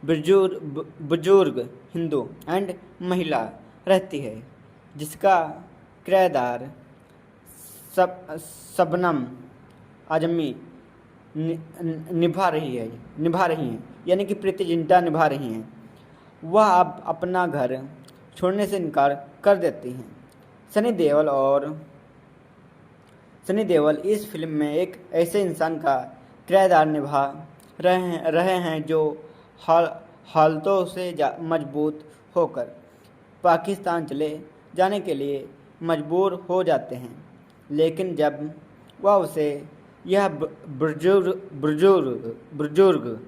बुजुर्ग हिंदू एंड महिला रहती है जिसका किराएदार शबनम आजमी निभा रही हैं, यानी कि प्रीति जिंटा निभा रही हैं। वह अब अपना घर छोड़ने से इनकार कर देती हैं। सनी देओल इस फिल्म में एक ऐसे इंसान का किराएदार निभा रहे हैं जो हालतों से मजबूत होकर पाकिस्तान चले जाने के लिए मजबूर हो जाते हैं। लेकिन जब वह उसे यह बुजुर्ग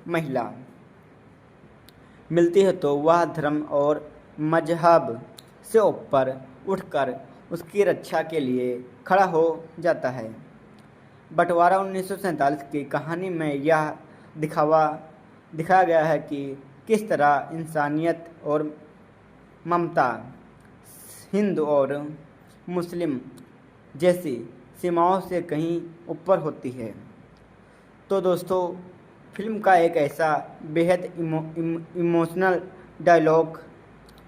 महिला मिलती है तो वह धर्म और मजहब से ऊपर उठकर उसकी रक्षा के लिए खड़ा हो जाता है। बंटवारा 1947 की कहानी में यह दिखाया गया है कि किस तरह इंसानियत और ममता हिंदू और मुस्लिम जैसी सीमाओं से कहीं ऊपर होती है। तो दोस्तों, फिल्म का एक ऐसा बेहद इमोशनल डायलॉग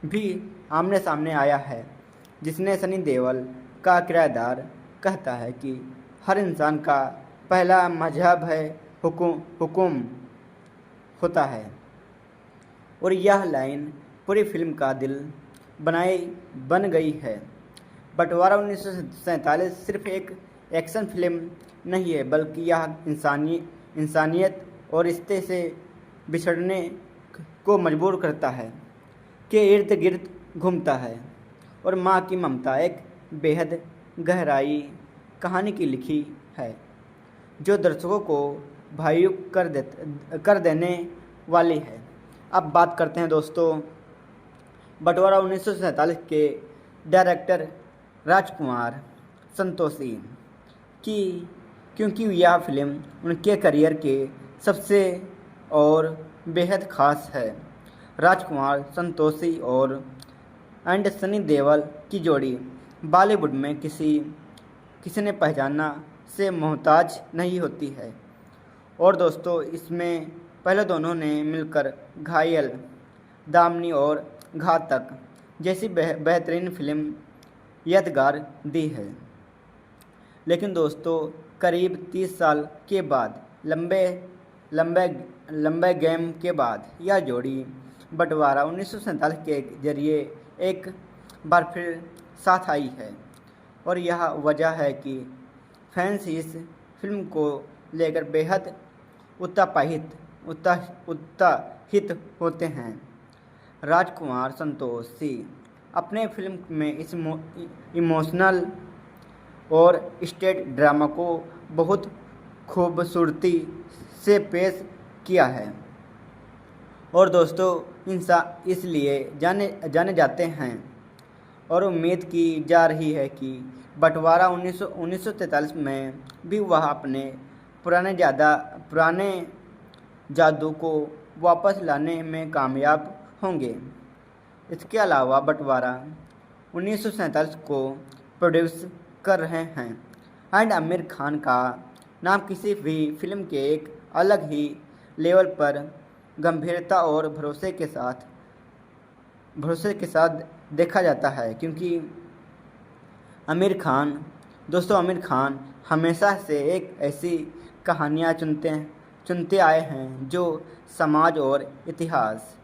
भी आमने सामने आया है जिसने सनी देओल का किरदार कहता है कि हर इंसान का पहला मजहब है हुकुम होता है, और यह लाइन पूरी फिल्म का दिल बन गई है। बंटवारा 1947 सिर्फ एक एक्शन फिल्म नहीं है, बल्कि यह इंसानियत और रिश्ते से बिछड़ने को मजबूर करता है के इर्द गिर्द घूमता है, और माँ की ममता एक बेहद गहराई कहानी की लिखी है जो दर्शकों को भावुक कर देने वाली है। अब बात करते हैं दोस्तों बंटवारा 1947 के डायरेक्टर राजकुमार संतोषी की, क्योंकि यह फिल्म उनके करियर के सबसे और बेहद ख़ास है। राजकुमार संतोषी और सनी देओल की जोड़ी बॉलीवुड में किसी ने पहचाना से मोहताज नहीं होती है। और दोस्तों, इसमें पहले दोनों ने मिलकर घायल, दामिनी और घातक जैसी बेहतरीन फिल्म यादगार दी है। लेकिन दोस्तों, करीब 30 साल के बाद लंबे गेम के बाद यह जोड़ी बंटवारा 1947 के जरिए एक बार फिर साथ आई है। और यह वजह है कि फैंस इस फिल्म को लेकर बेहद उत्साहित होते हैं। राजकुमार संतोषी अपने फिल्म में इस इमोशनल और स्टेट ड्रामा को बहुत खूबसूरती से पेश किया है। और दोस्तों, इसलिए जाने जाते हैं और उम्मीद की जा रही है कि बंटवारा 1943 में भी वह अपने पुराने जादू को वापस लाने में कामयाब होंगे। इसके अलावा बंटवारा 1947 को प्रोड्यूस कर रहे हैं एंड आमिर खान का नाम किसी भी फिल्म के एक अलग ही लेवल पर गंभीरता और भरोसे के साथ देखा जाता है, क्योंकि आमिर खान हमेशा से एक ऐसी कहानियाँ चुनते आए हैं जो समाज और इतिहास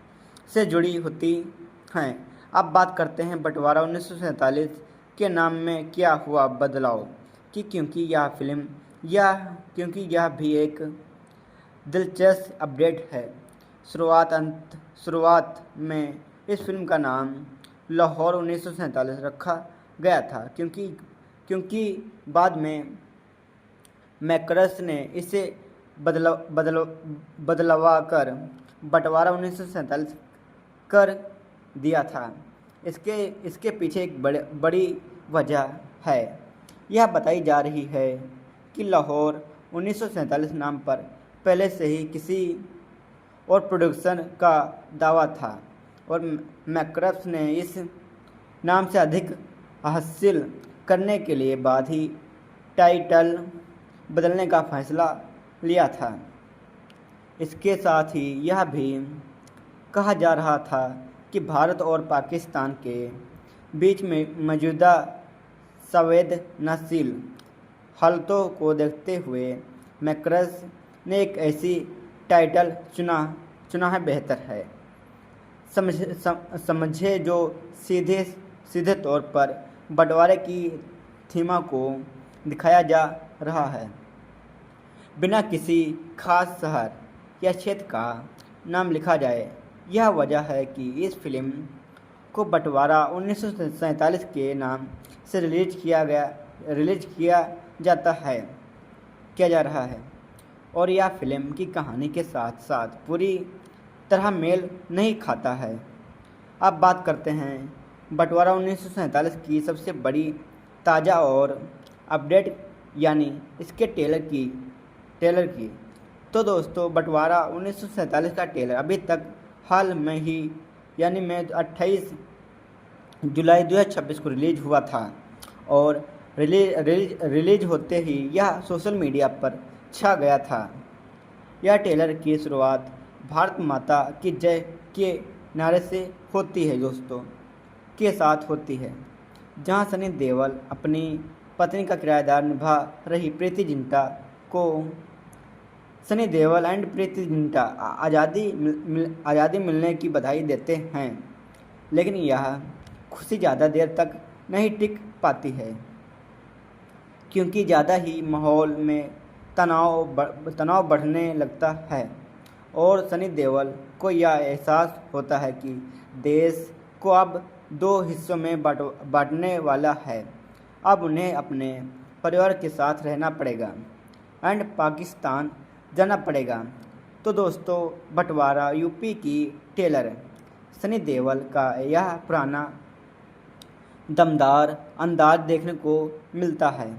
से जुड़ी होती हैं। अब बात करते हैं बंटवारा 1947 के नाम में क्या हुआ बदलाव की, क्योंकि यह भी एक दिलचस्प अपडेट है। शुरुआत में इस फिल्म का नाम लाहौर 1947 रखा गया था, क्योंकि बाद में मैकरस ने इसे बदलवा कर बंटवारा 1947 कर दिया था। इसके पीछे एक बड़ी वजह है। यह बताई जा रही है कि लाहौर 1947 नाम पर पहले से ही किसी और प्रोडक्शन का दावा था और मैकरस ने इस नाम से अधिक हासिल करने के लिए बाद ही टाइटल बदलने का फैसला लिया था। इसके साथ ही यह भी कहा जा रहा था कि भारत और पाकिस्तान के बीच में मौजूदा संवेदनशील हालतों को देखते हुए मैकरस ने एक ऐसी टाइटल चुना है बेहतर है समझे जो सीधे तौर पर बंटवारे की थीमा को दिखाया जा रहा है, बिना किसी खास शहर या क्षेत्र का नाम लिखा जाए। यह वजह है कि इस फिल्म को बंटवारा 1947 के नाम से रिलीज किया जा रहा है और यह फिल्म की कहानी के साथ साथ पूरी तरह मेल नहीं खाता है। अब बात करते हैं बंटवारा 1947 की सबसे बड़ी ताज़ा और अपडेट यानी इसके टेलर की। तो दोस्तों, बंटवारा 1947 का टेलर अभी तक हाल में ही यानी 28 जुलाई 2026 को रिलीज हुआ था और रिलीज होते ही यह सोशल मीडिया पर छा गया था। यह टेलर की शुरुआत भारत माता की जय के नारे से होती है दोस्तों के साथ होती है, जहां सनी देओल अपनी पत्नी का किरदार निभा रही प्रीति जिंटा को सनी देओल एंड प्रीति जिंटा आज़ादी मिलने की बधाई देते हैं। लेकिन यह खुशी ज़्यादा देर तक नहीं टिक पाती है, क्योंकि ज़्यादा ही माहौल में तनाव बढ़ने लगता है और सनी देओल को यह एहसास होता है कि देश को अब 2 हिस्सों में बांटने वाला है। अब उन्हें अपने परिवार के साथ रहना पड़ेगा एंड पाकिस्तान जाना पड़ेगा। तो दोस्तों, बंटवारा यूपी की टेलर सनी देओल का यह दमदार अंदाज देखने को मिलता है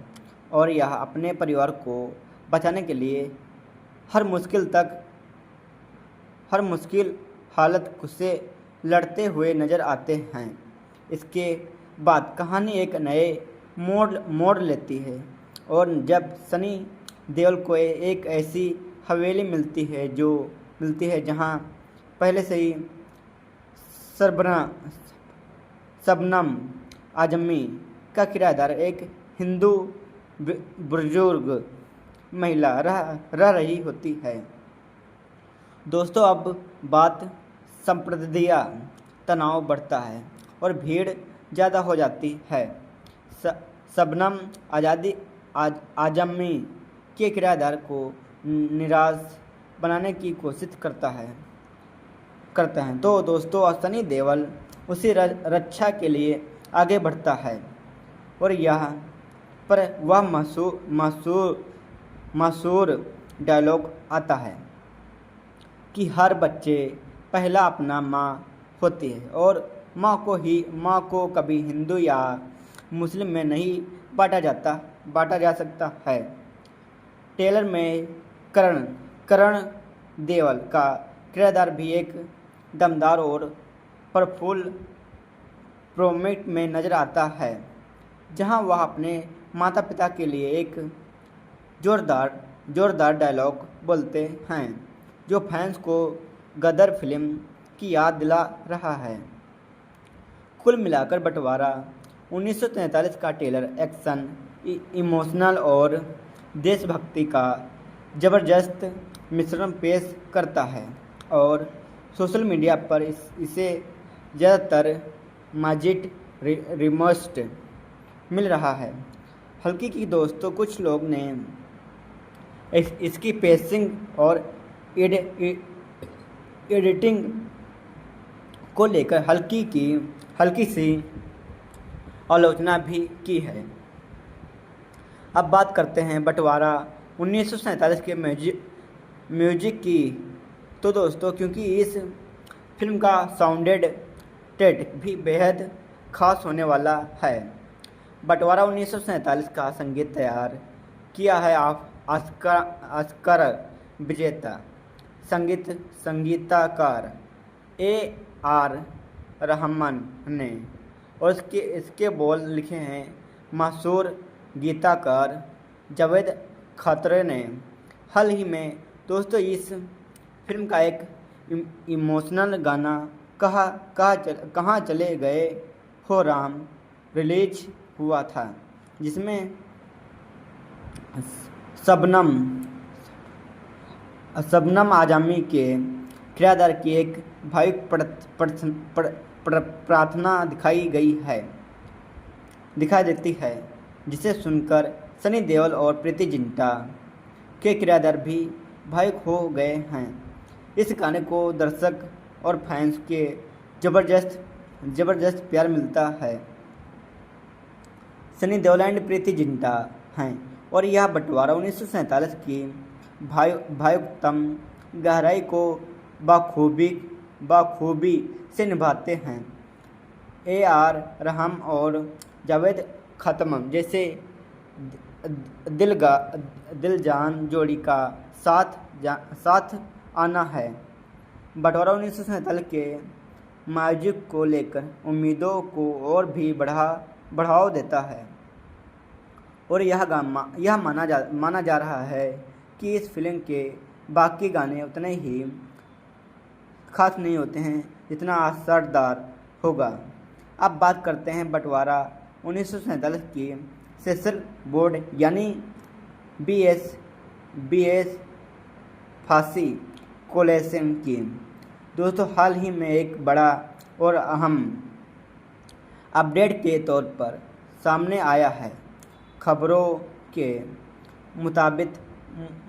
और यह अपने परिवार को बचाने के लिए हर मुश्किल हालत से लड़ते हुए नज़र आते हैं। इसके बाद कहानी एक नए मोड़ लेती है और जब सनी देओल को एक ऐसी हवेली मिलती है जहां पहले से ही शबनम आजमी का किरदार एक हिंदू बुजुर्ग महिला रह रही होती है। दोस्तों, अब बात संप्रदाय तनाव बढ़ता है और भीड़ ज़्यादा हो जाती है। शबनम आजमी के किरदार को निराश बनाने की कोशिश करते हैं तो दोस्तों सनी देओल उसी रक्षा के लिए आगे बढ़ता है और यहाँ पर वह मशहूर डायलॉग आता है कि हर बच्चे पहला अपना माँ होती है और माँ को कभी हिंदू या मुस्लिम में नहीं बांटा जा सकता है। ट्रेलर में करण देओल का किरदार भी एक दमदार और प्रफुल्ल प्रोमेट में नजर आता है, जहां वह अपने माता पिता के लिए एक जोरदार डायलॉग बोलते हैं जो फैंस को गदर फिल्म की याद दिला रहा है। कुल मिलाकर बंटवारा 1943 का ट्रेलर एक्शन, इमोशनल और देशभक्ति का ज़बरदस्त मिश्रण पेश करता है और सोशल मीडिया पर इसे ज़्यादातर माजिद रिमोस्ट मिल रहा है। हालांकि दोस्तों कुछ लोग ने इसकी पेसिंग और एडिटिंग को लेकर हल्की सी आलोचना भी की है। अब बात करते हैं बंटवारा 1947 के म्यूजिक की। तो दोस्तों क्योंकि इस फिल्म का साउंडेड ट्रैक भी बेहद खास होने वाला है। बंटवारा 1947 का संगीत तैयार किया है ऑस्कर विजेता संगीतकार AR रहमान ने और इसके बोल लिखे हैं मशहूर गीतकार जावेद खत्री ने। हाल ही में दोस्तों इस फिल्म का एक इमोशनल गाना कहाँ चले गए हो राम रिलीज हुआ था, जिसमें शबनम आजमी के किरदार की एक भावुक प्रार्थना दिखाई देती है, जिसे सुनकर सनी देओल और प्रीति जिंटा के किरदार भी भावुक हो गए हैं। इस गाने को दर्शक और फैंस के जबरदस्त प्यार मिलता है। सनी देओल एंड प्रीति जिंटा हैं और यह बंटवारा 1947 की भावुकतम गहराई को बखूबी से निभाते हैं। AR रहमान और जावेद खत्म जैसे दिलजान जोड़ी का साथ आना है बंटवारा 1947 के म्यूजिक को लेकर उम्मीदों को और भी बढ़ावा देता है और यह माना जा रहा है कि इस फिल्म के बाकी गाने उतने ही खास नहीं होते हैं जितना असरदार होगा। अब बात करते हैं बंटवारा 1947 की सेंसर बोर्ड यानी BS फांसी कोलेशन की। दोस्तों हाल ही में एक बड़ा और अहम अपडेट के तौर पर सामने आया है। खबरों के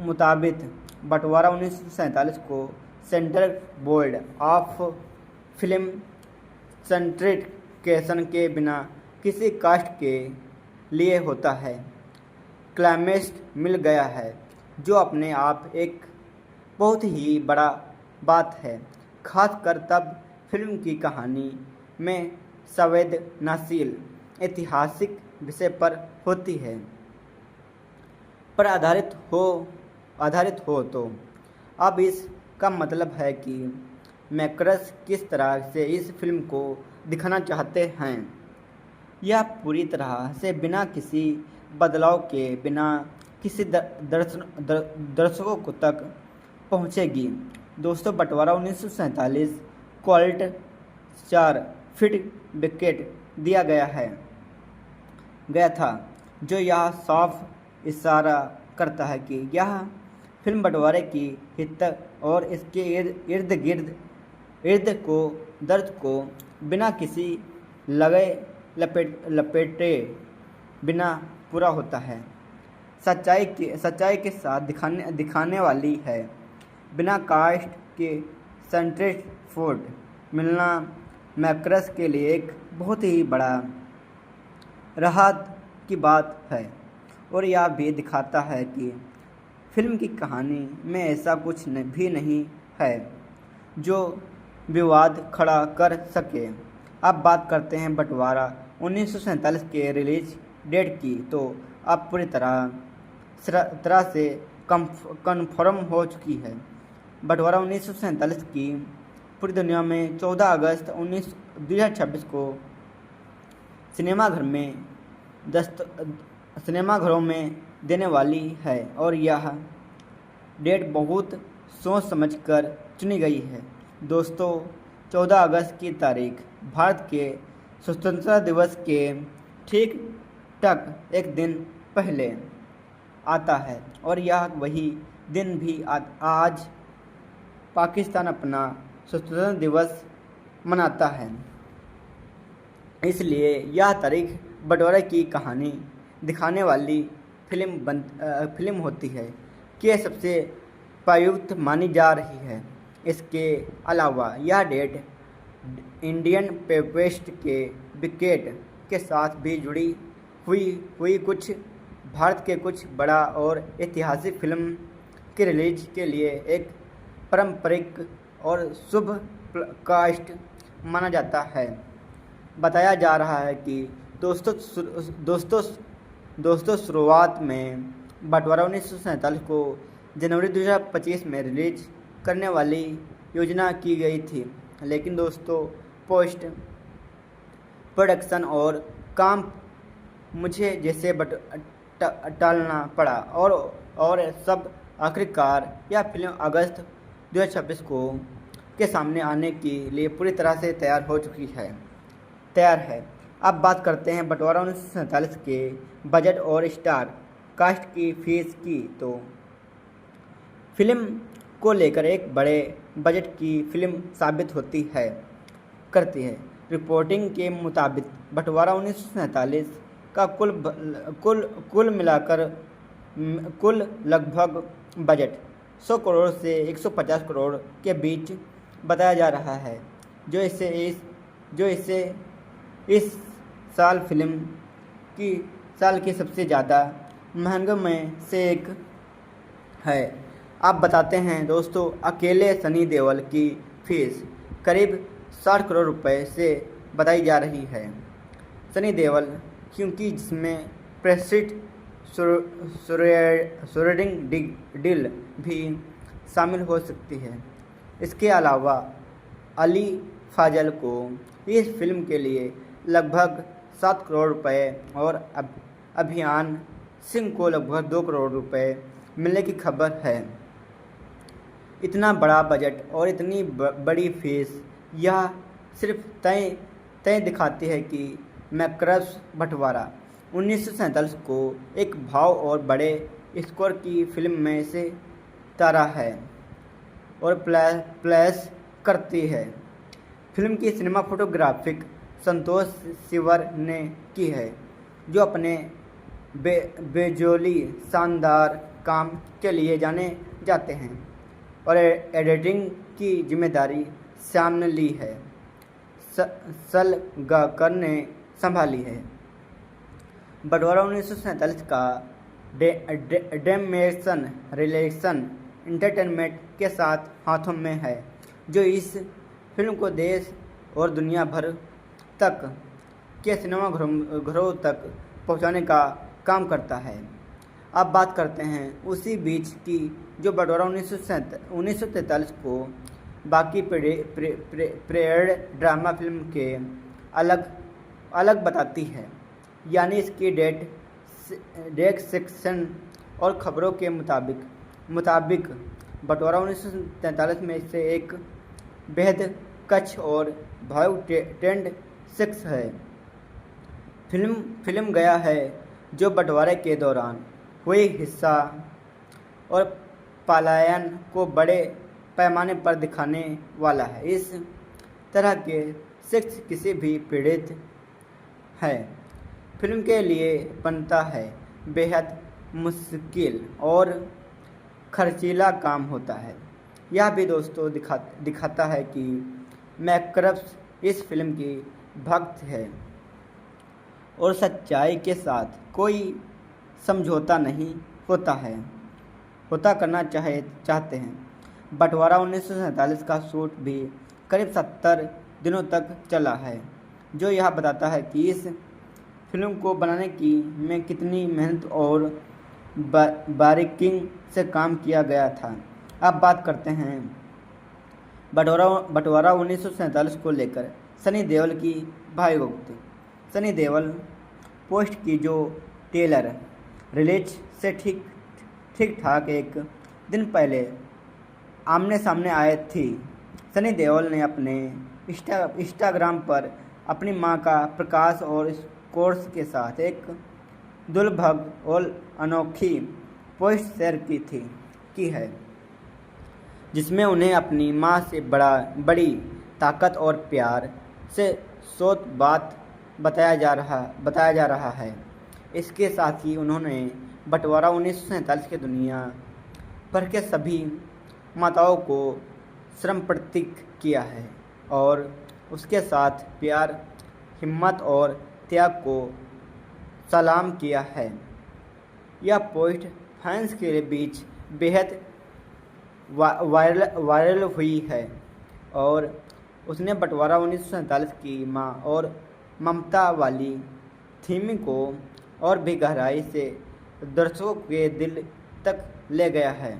मुताबिक बंटवारा 1947 को central board of film certification के बिना किसी कास्ट के लिए होता है क्लेमेंस मिल गया है, जो अपने आप एक बहुत ही बड़ा बात है, खासकर तब फिल्म की कहानी में संवेदनशील ऐतिहासिक विषय पर होती है पर आधारित हो तो अब इसका मतलब है कि मैकरस किस तरह से इस फिल्म को दिखाना चाहते हैं। यह पूरी तरह से बिना किसी बदलाव के, बिना किसी दर्शकों को तक पहुंचेगी। दोस्तों, बंटवारा 1947 क्वाल्ट 4 फीट विकेट दिया गया था, जो यह साफ इशारा करता है कि यह फिल्म बंटवारे की हित और इसके इर्द को दर्द को बिना किसी लपेटे बिना पूरा होता है, सच्चाई के साथ दिखाने वाली है। बिना कास्ट के सेंट्रेट फोर्ड मिलना मैकरस के लिए एक बहुत ही बड़ा राहत की बात है और यह भी दिखाता है कि फिल्म की कहानी में ऐसा कुछ भी नहीं है जो विवाद खड़ा कर सके। अब बात करते हैं बंटवारा 1947 के रिलीज डेट की, तो अब पूरी तरह से कन्फर्म हो चुकी है। बंटवारा 1947 की पूरी दुनिया में 14 अगस्त 2026 को सिनेमाघरों में देने वाली है और यह डेट बहुत सोच समझकर चुनी गई है। दोस्तों, 14 अगस्त की तारीख भारत के स्वतंत्रता दिवस के ठीक तक एक दिन पहले आता है और यह वही दिन भी आज पाकिस्तान अपना स्वतंत्रता दिवस मनाता है। इसलिए यह तारीख बंटवारा की कहानी दिखाने वाली फिल्म होती है कि सबसे उपयुक्त मानी जा रही है। इसके अलावा यह डेट इंडियन पेपेस्ट के विकेट के साथ भी जुड़ी हुई कुछ भारत के कुछ बड़ा और ऐतिहासिक फिल्म के रिलीज के लिए एक पारंपरिक और शुभ कास्ट माना जाता है। बताया जा रहा है कि दोस्तों शुरुआत में बंटवारा 1947 को जनवरी 2025 में रिलीज करने वाली योजना की गई थी, लेकिन दोस्तों पोस्ट प्रोडक्शन और काम मुझे जैसे टालना पड़ा और सब आखिरकार यह फिल्म अगस्त 2026 को के सामने आने के लिए पूरी तरह से तैयार है। अब बात करते हैं बंटवारा 1947 के बजट और स्टार कास्ट की फीस की, तो फिल्म को लेकर एक बड़े बजट की फिल्म साबित करती है। रिपोर्टिंग के मुताबिक बंटवारा 1947 का कुल मिलाकर कुल लगभग बजट 100 करोड़ से 150 करोड़ के बीच बताया जा रहा है, जो इसे इस साल की सबसे ज़्यादा महंगे में से एक है। आप बताते हैं दोस्तों, अकेले सनी देओल की फीस करीब 60 करोड़ रुपए से बताई जा रही है। सनी देओल क्योंकि जिसमें प्रेसिड सूरडिंग डील भी शामिल हो सकती है। इसके अलावा अली फाजल को इस फिल्म के लिए लगभग 7 करोड़ रुपए और अभियान सिंह को लगभग 2 करोड़ रुपए मिलने की खबर है। इतना बड़ा बजट और इतनी बड़ी फीस यह सिर्फ तय दिखाती है कि मैकरस बंटवारा 1947 को एक भाव और बड़े स्कोर की फिल्म में से तारा है और प्लस करती है। फिल्म की सिनेमाटोग्राफिक संतोष सिवर ने की है, जो अपने बेजोली शानदार काम के लिए जाने जाते हैं, और एडिटिंग की जिम्मेदारी श्याम ने ली है, सलगाकर ने संभाली है। बंटवारा 1947 का डेमेशन रिलेशन एंटरटेनमेंट के साथ हाथों में है, जो इस फिल्म को देश और दुनिया भर तक के सिनेमा घरों तक पहुंचाने का काम करता है। अब बात करते हैं उसी बीच की जो बंटवारा 1943 को बाकी पीरियड ड्रामा फिल्म के अलग अलग बताती है। यानी इसकी डेट सेक्शन और खबरों के मुताबिक बंटवारा 1943 में से एक बेहद कच्छ और भावुक ट्रेंड सेक्स है। फिल्म गया है जो बंटवारे के दौरान हुए हिस्सा और पलायन को बड़े पैमाने पर दिखाने वाला है। इस तरह के सेक्स किसी भी पीड़ित है फिल्म के लिए बनता है बेहद मुश्किल और खर्चीला काम होता है। यह भी दोस्तों दिखाता है कि मैकरब्स इस फिल्म की भक्त है और सच्चाई के साथ कोई समझौता नहीं होता करना चाहते हैं। बंटवारा 1947 का शूट भी करीब 70 दिनों तक चला है, जो यह बताता है कि इस फिल्म को बनाने में कितनी मेहनत और बारीकी से काम किया गया था। अब बात करते हैं बंटवारा 1947 को लेकर सनी देओल की भावुकता। सनी देओल पोस्ट की जो टेलर रिलीज से ठीक ठाक एक दिन पहले आमने सामने आए थी। सनी देओल ने अपने इंस्टाग्राम पर अपनी मां का प्रकाश और कोर्स के साथ एक दुर्लभ और अनोखी पोस्ट शेयर की है, जिसमें उन्हें अपनी मां से बड़ी ताकत और प्यार से सोत बात बताया जा रहा है। इसके साथ ही उन्होंने बंटवारा 1947 के दुनिया भर के सभी माताओं को समर्पित किया है और उसके साथ प्यार, हिम्मत और त्याग को सलाम किया है। यह पोस्ट फैंस के बीच बेहद वायरल हुई है और उसने बंटवारा 1947 की मां और ममता वाली थीम को और भी गहराई से दर्शकों के दिल तक ले गया है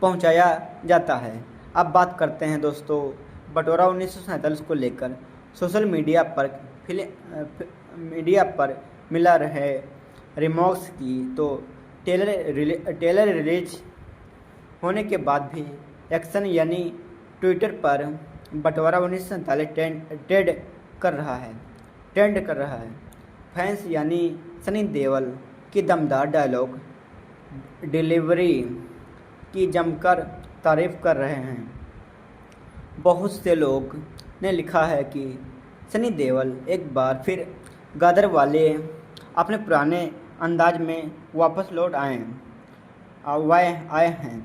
पहुंचाया जाता है। अब बात करते हैं दोस्तों बंटवारा 1947 को लेकर सोशल मीडिया पर मिला रहे रिमॉर्क्स की। तो टेलर रिलीज होने के बाद भी एक्शन यानी ट्विटर पर बंटवारा 1947 ट्रेंड कर रहा है। फैंस यानी सनी देओल की दमदार डायलॉग डिलीवरी की जमकर तारीफ कर रहे हैं। बहुत से लोग ने लिखा है कि सनी देओल एक बार फिर गादर वाले अपने पुराने अंदाज में वापस लौट आए हैं।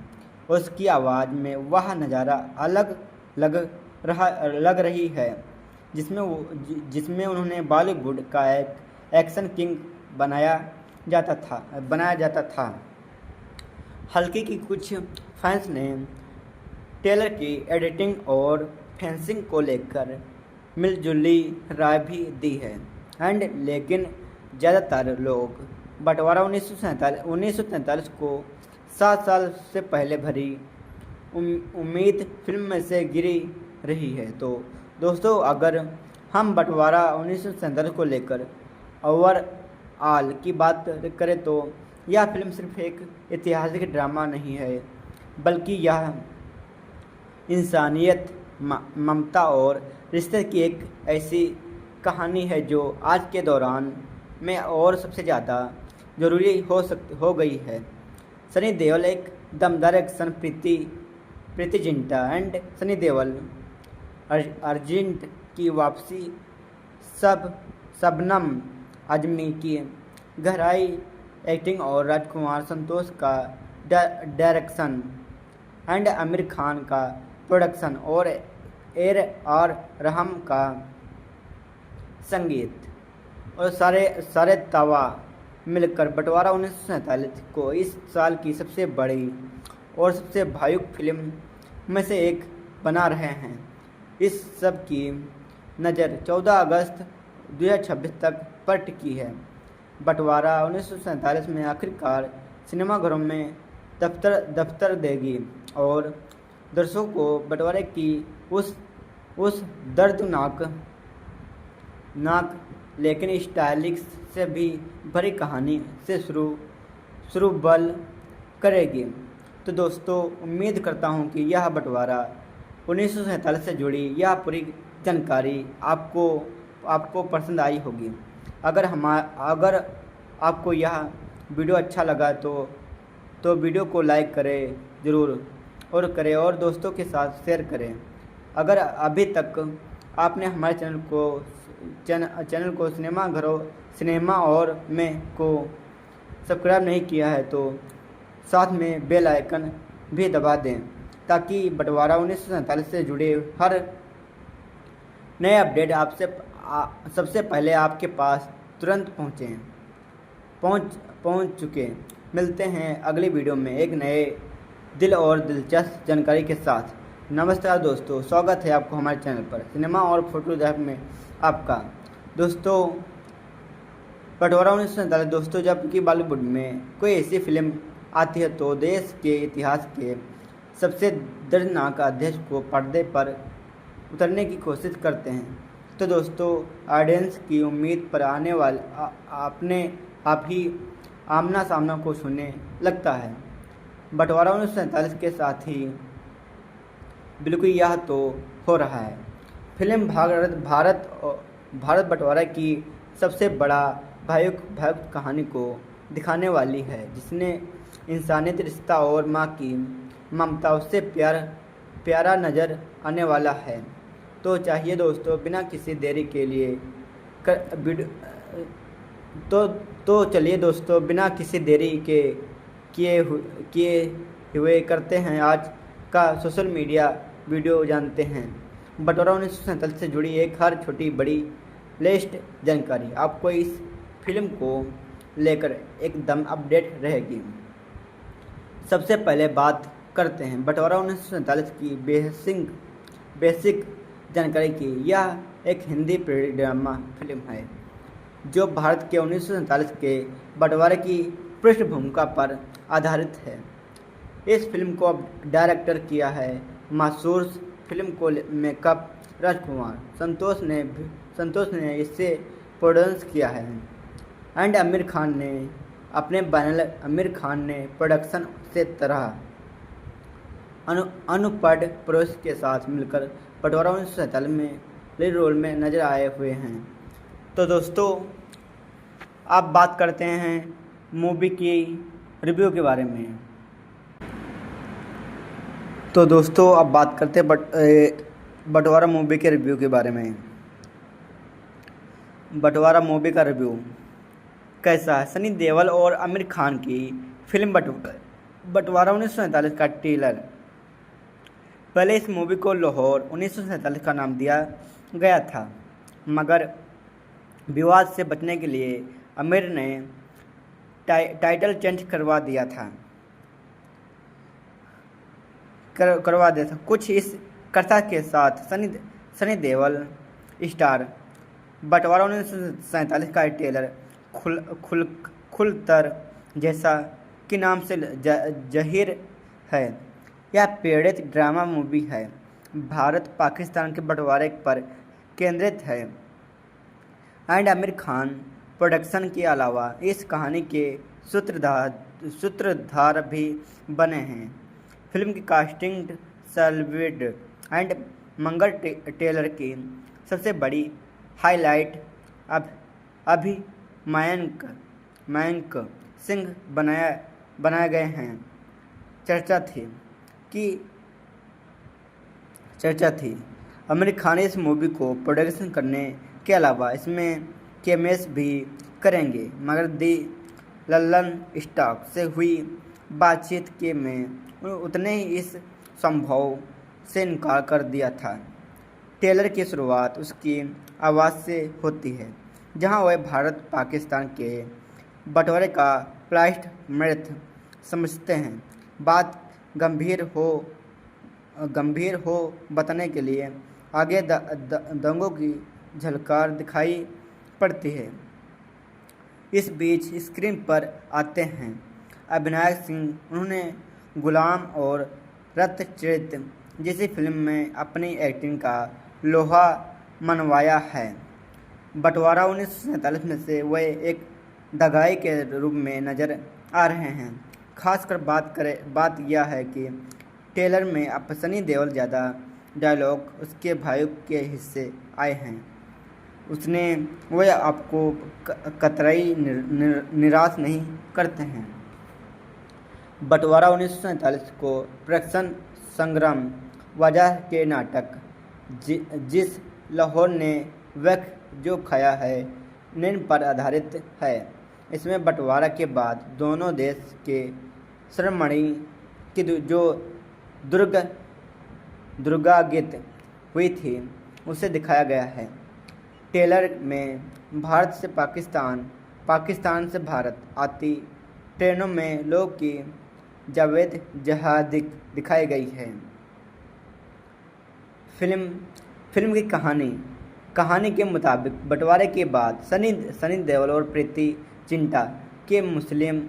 उसकी आवाज़ में वह नज़ारा अलग लग रही है जिसमें उन्होंने बॉलीवुड का एक एक्शन किंग बनाया जाता था। हल्की की कुछ फैंस ने टेलर की एडिटिंग और फेंसिंग को लेकर मिलजुली राय भी दी है लेकिन ज़्यादातर लोग बंटवारा 1943 को 7 साल से पहले भरी उम्मीद फिल्म में से गिरी रही है। तो दोस्तों अगर हम बंटवारा 1947 को लेकर ओवरऑल की बात करें तो यह फिल्म सिर्फ एक ऐतिहासिक ड्रामा नहीं है, बल्कि यह इंसानियत, ममता और रिश्ते की एक ऐसी कहानी है जो आज के दौरान में और सबसे ज़्यादा ज़रूरी हो गई है। सनी देओल एक दमदार action Preity Zinta and Sunny Deol urgent की वापसी, शबनम आज़मी की गहराई एक्टिंग और राजकुमार संतोष का डायरेक्शन एंड आमिर खान का प्रोडक्शन और AR रहमान का संगीत और सारे तवा मिलकर बंटवारा 1947 को इस साल की सबसे बड़ी और सबसे भावुक फिल्म में से एक बना रहे हैं। इस सब की नज़र 14 अगस्त 2026 तक पर टिकी है। बंटवारा 1947 में आखिरकार सिनेमाघरों में दफ्तर देगी और दर्शकों को बंटवारे की उस दर्दनाक लेकिन स्टाइलिश से भी भरी कहानी से शुरू बल करेगी। तो दोस्तों, उम्मीद करता हूँ कि यह बंटवारा 1947 से जुड़ी यह पूरी जानकारी आपको पसंद आई होगी। अगर आपको यह वीडियो अच्छा लगा तो वीडियो को लाइक करें ज़रूर और दोस्तों के साथ शेयर करें। अगर अभी तक आपने हमारे चैनल को सिनेमा और में को सब्सक्राइब नहीं किया है तो साथ में बेल आइकन भी दबा दें ताकि बंटवारा 1947 से जुड़े हर नए अपडेट सबसे पहले आपके पास तुरंत पहुंच चुके। मिलते हैं अगली वीडियो में एक नए दिल और दिलचस्प जानकारी के साथ। नमस्कार दोस्तों, स्वागत है आपको हमारे चैनल पर सिनेमा और फोटोग्राफ में आपका। दोस्तों, बंटवारा 1947 दोस्तों, जबकि बॉलीवुड में कोई ऐसी फिल्म आती है तो देश के इतिहास के सबसे दर्दनाक अध्याय को पर्दे पर उतरने की कोशिश करते हैं। तो दोस्तों, ऑडियंस की उम्मीद पर आने वाले अपने आप ही आमना सामना को छूने लगता है। बंटवारा 1947 के साथ ही बिल्कुल यह तो हो रहा है। फिल्म भारत बंटवारा की सबसे बड़ा भयावह कहानी को दिखाने वाली है, जिसने इंसानियत, रिश्ता और माँ की ममता उससे प्यारा नज़र आने वाला है। तो चाहिए दोस्तों, बिना किसी देरी के लिए तो चलिए दोस्तों, बिना किसी देरी के किए हुए करते हैं आज का सोशल मीडिया वीडियो। जानते हैं बंटवारा 1947 से जुड़ी एक हर छोटी बड़ी लेटेस्ट जानकारी आपको इस फिल्म को लेकर एकदम अपडेट रहेगी। सबसे पहले बात करते हैं बंटवारा 1947 की बेसिक जानकारी की। यह एक हिंदी पीरियड ड्रामा फिल्म है जो भारत के 1947 के बंटवारे की पृष्ठभूमि पर आधारित है। इस फिल्म को डायरेक्टर किया है मशहूर फिल्म को मेकअप राजकुमार संतोष ने इसे प्रोड्यूस किया है एंड आमिर खान ने प्रोडक्शन से तरह अनुपड प्रोस के साथ मिलकर बंटवारा 1947 में लीड रोल में नजर आए हुए हैं। तो दोस्तों, आप बात करते हैं मूवी की रिव्यू के बारे में। तो दोस्तों, अब बात करते हैं बंटवारा मूवी के रिव्यू के बारे में। बंटवारा मूवी का रिव्यू कैसा है? सनी देओल और आमिर खान की फिल्म बंटवारा 1947 का ट्रेलर। पहले इस मूवी को लाहौर 1947 का नाम दिया गया था, मगर विवाद से बचने के लिए आमिर ने टाइटल चेंज करवा दिया था। कुछ इस कथा के साथ सनी देओल स्टार बंटवारा 1947 का ट्रेलर खुलतर जैसा कि नाम से जाहिर है। यह पीड़ित ड्रामा मूवी है, भारत पाकिस्तान के बंटवारे पर केंद्रित है एंड आमिर खान प्रोडक्शन के अलावा इस कहानी के सूत्रधार भी बने हैं। फिल्म की कास्टिंग सैल्वेड एंड मंगल टेलर की सबसे बड़ी हाईलाइट अभी मयंक सिंह बनाए गए हैं। चर्चा थी आमिर खान इस मूवी को प्रोडक्शन करने के अलावा इसमें कैमेस भी करेंगे, मगर दी लल्लन स्टॉक से हुई बातचीत के में उतने ही इस संभव से इनकार कर दिया था। टेलर की शुरुआत उसकी आवाज़ से होती है, जहां वह भारत पाकिस्तान के बंटवारे का प्लॉट मृत समझते हैं। बात गंभीर हो बताने के लिए आगे दंगों की झलकार पड़ती है। इस बीच स्क्रीन पर आते हैं अभिनायक सिंह। उन्होंने गुलाम और रत्नचरित जैसी फिल्म में अपनी एक्टिंग का लोहा मनवाया है। बंटवारा 1947 में से वे एक दगाई के रूप में नजर आ रहे हैं। खासकर बात यह है कि ट्रेलर में अब सनी देओल ज़्यादा डायलॉग उसके भाइयों के हिस्से आए हैं। उसने वह आपको कतई निराश नहीं करते हैं। बंटवारा 1947 को प्रोडक्शन संग्राम वजह के नाटक जिस लाहौर ने वक्त जो खाया है नींद पर आधारित है। इसमें बंटवारा के बाद दोनों देश के श्रमणी की जो दुर्गागित हुई थी उसे दिखाया गया है। ट्रेलर में भारत से पाकिस्तान, पाकिस्तान से भारत आती ट्रेनों में लोग की जावेद जहादी दिखाई गई है। फिल्म की कहानी के मुताबिक बंटवारे के बाद सनी देओल और प्रीति जिंटा के मुस्लिम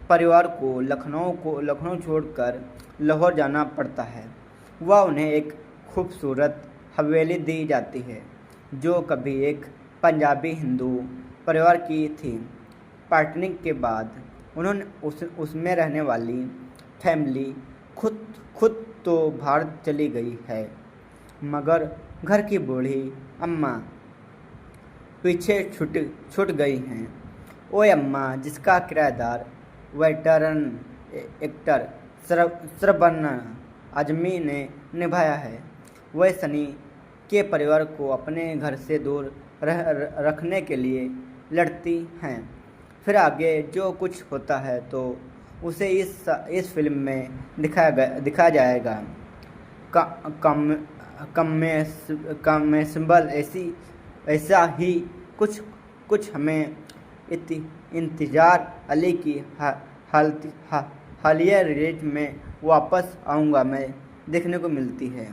परिवार को लखनऊ छोड़कर लाहौर जाना पड़ता है। वह उन्हें एक खूबसूरत हवेली दी जाती है जो कभी एक पंजाबी हिंदू परिवार की थी। पार्टनिंग के बाद उन्होंने उसमें रहने वाली फैमिली खुद तो भारत चली गई है, मगर घर की बूढ़ी अम्मा पीछे छूट गई हैं। ओए अम्मा, जिसका किराएदार वेटरन एक्टर श्रवण आजमी ने निभाया है, वह सनी के परिवार को अपने घर से दूर रखने के लिए लड़ती हैं। फिर आगे जो कुछ होता है तो उसे इस फिल्म में दिखाया जाएगा। कमेंसेबल ऐसा ही कुछ हमें इंतजार अली की हालिया रिलीज में वापस आऊँगा मैं देखने को मिलती है।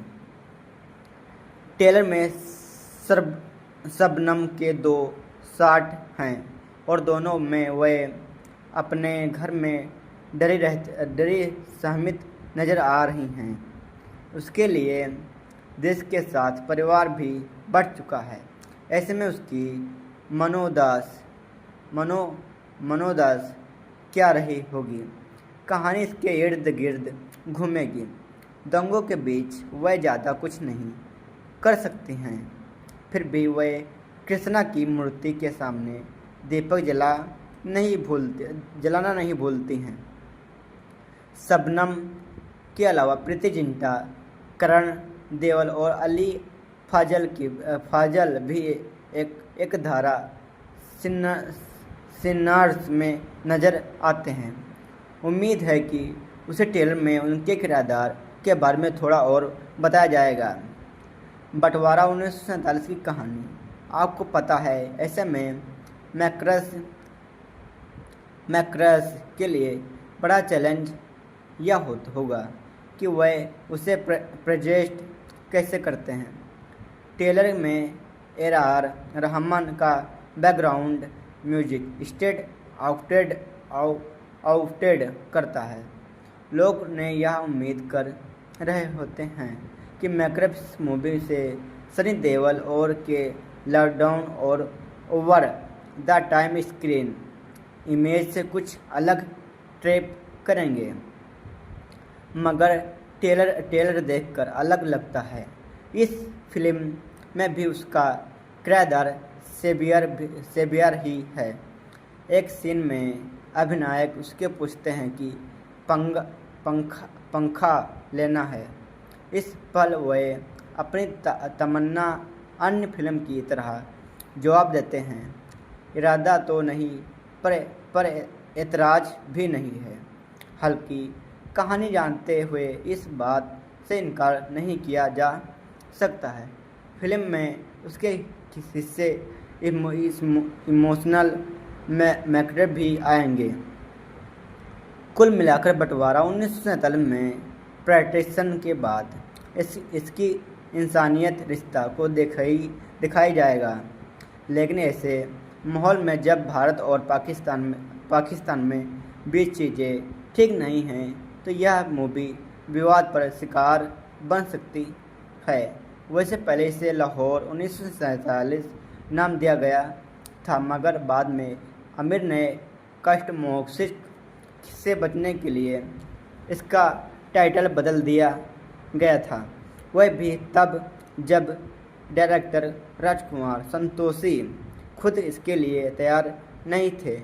ट्रेलर में शबनम के 2 शॉट हैं और दोनों में वह अपने घर में डरी सहमित नज़र आ रही हैं। उसके लिए देश के साथ परिवार भी बढ़ चुका है। ऐसे में उसकी मनोदास क्या रही होगी। कहानी इसके इर्द गिर्द घूमेगी। दंगों के बीच वह ज़्यादा कुछ नहीं कर सकती हैं, फिर भी वह कृष्णा की मूर्ति के सामने दीपक जलाना नहीं भूलती हैं। शबनम के अलावा प्रीति जिंटा, करण देओल और अली फाजल भी एक धारा सिनार्स में नज़र आते हैं। उम्मीद है कि उसे ट्रेलर में उनके किरदार के बारे में थोड़ा और बताया जाएगा। बंटवारा 1947 की कहानी आपको पता है। ऐसे में मैकरस के लिए बड़ा चैलेंज यह होगा कि वह उसे प्रेजेंट कैसे करते हैं। ट्रेलर में AR रहमान का बैकग्राउंड म्यूजिक स्टेट आउटेड करता है। लोग ने यह उम्मीद कर रहे होते हैं कि मैकरस मूवी से सनी देओल और के लॉकडाउन और over the time screen image से कुछ अलग ट्रैप करेंगे, मगर ट्रेलर देखकर अलग लगता है। इस फिल्म में भी उसका किरदार सेवियर ही है। एक सीन में अभिनायक उसके पूछते हैं कि पंखा लेना है। इस पल वह अपनी तमन्ना अन्य फिल्म की तरह जवाब देते हैं। इरादा तो नहीं पर एतराज भी नहीं है। हल्की कहानी जानते हुए इस बात से इनकार नहीं किया जा सकता है। फिल्म में उसके हिस्से इमोशनल मैटर भी आएंगे। कुल मिलाकर बंटवारा 1947 में पार्टीशन के बाद इसकी इंसानियत रिश्ता को दिखाई जाएगा, लेकिन ऐसे माहौल में जब भारत और पाकिस्तान में बीच चीज़ें ठीक नहीं हैं तो यह मूवी विवाद पर शिकार बन सकती है। वैसे पहले इसे लाहौर 1947 नाम दिया गया था, मगर बाद में आमिर ने कष्ट मोक्ष से बचने के लिए इसका टाइटल बदल दिया गया था, वह भी तब जब डायरेक्टर राजकुमार संतोषी खुद इसके लिए तैयार नहीं थे।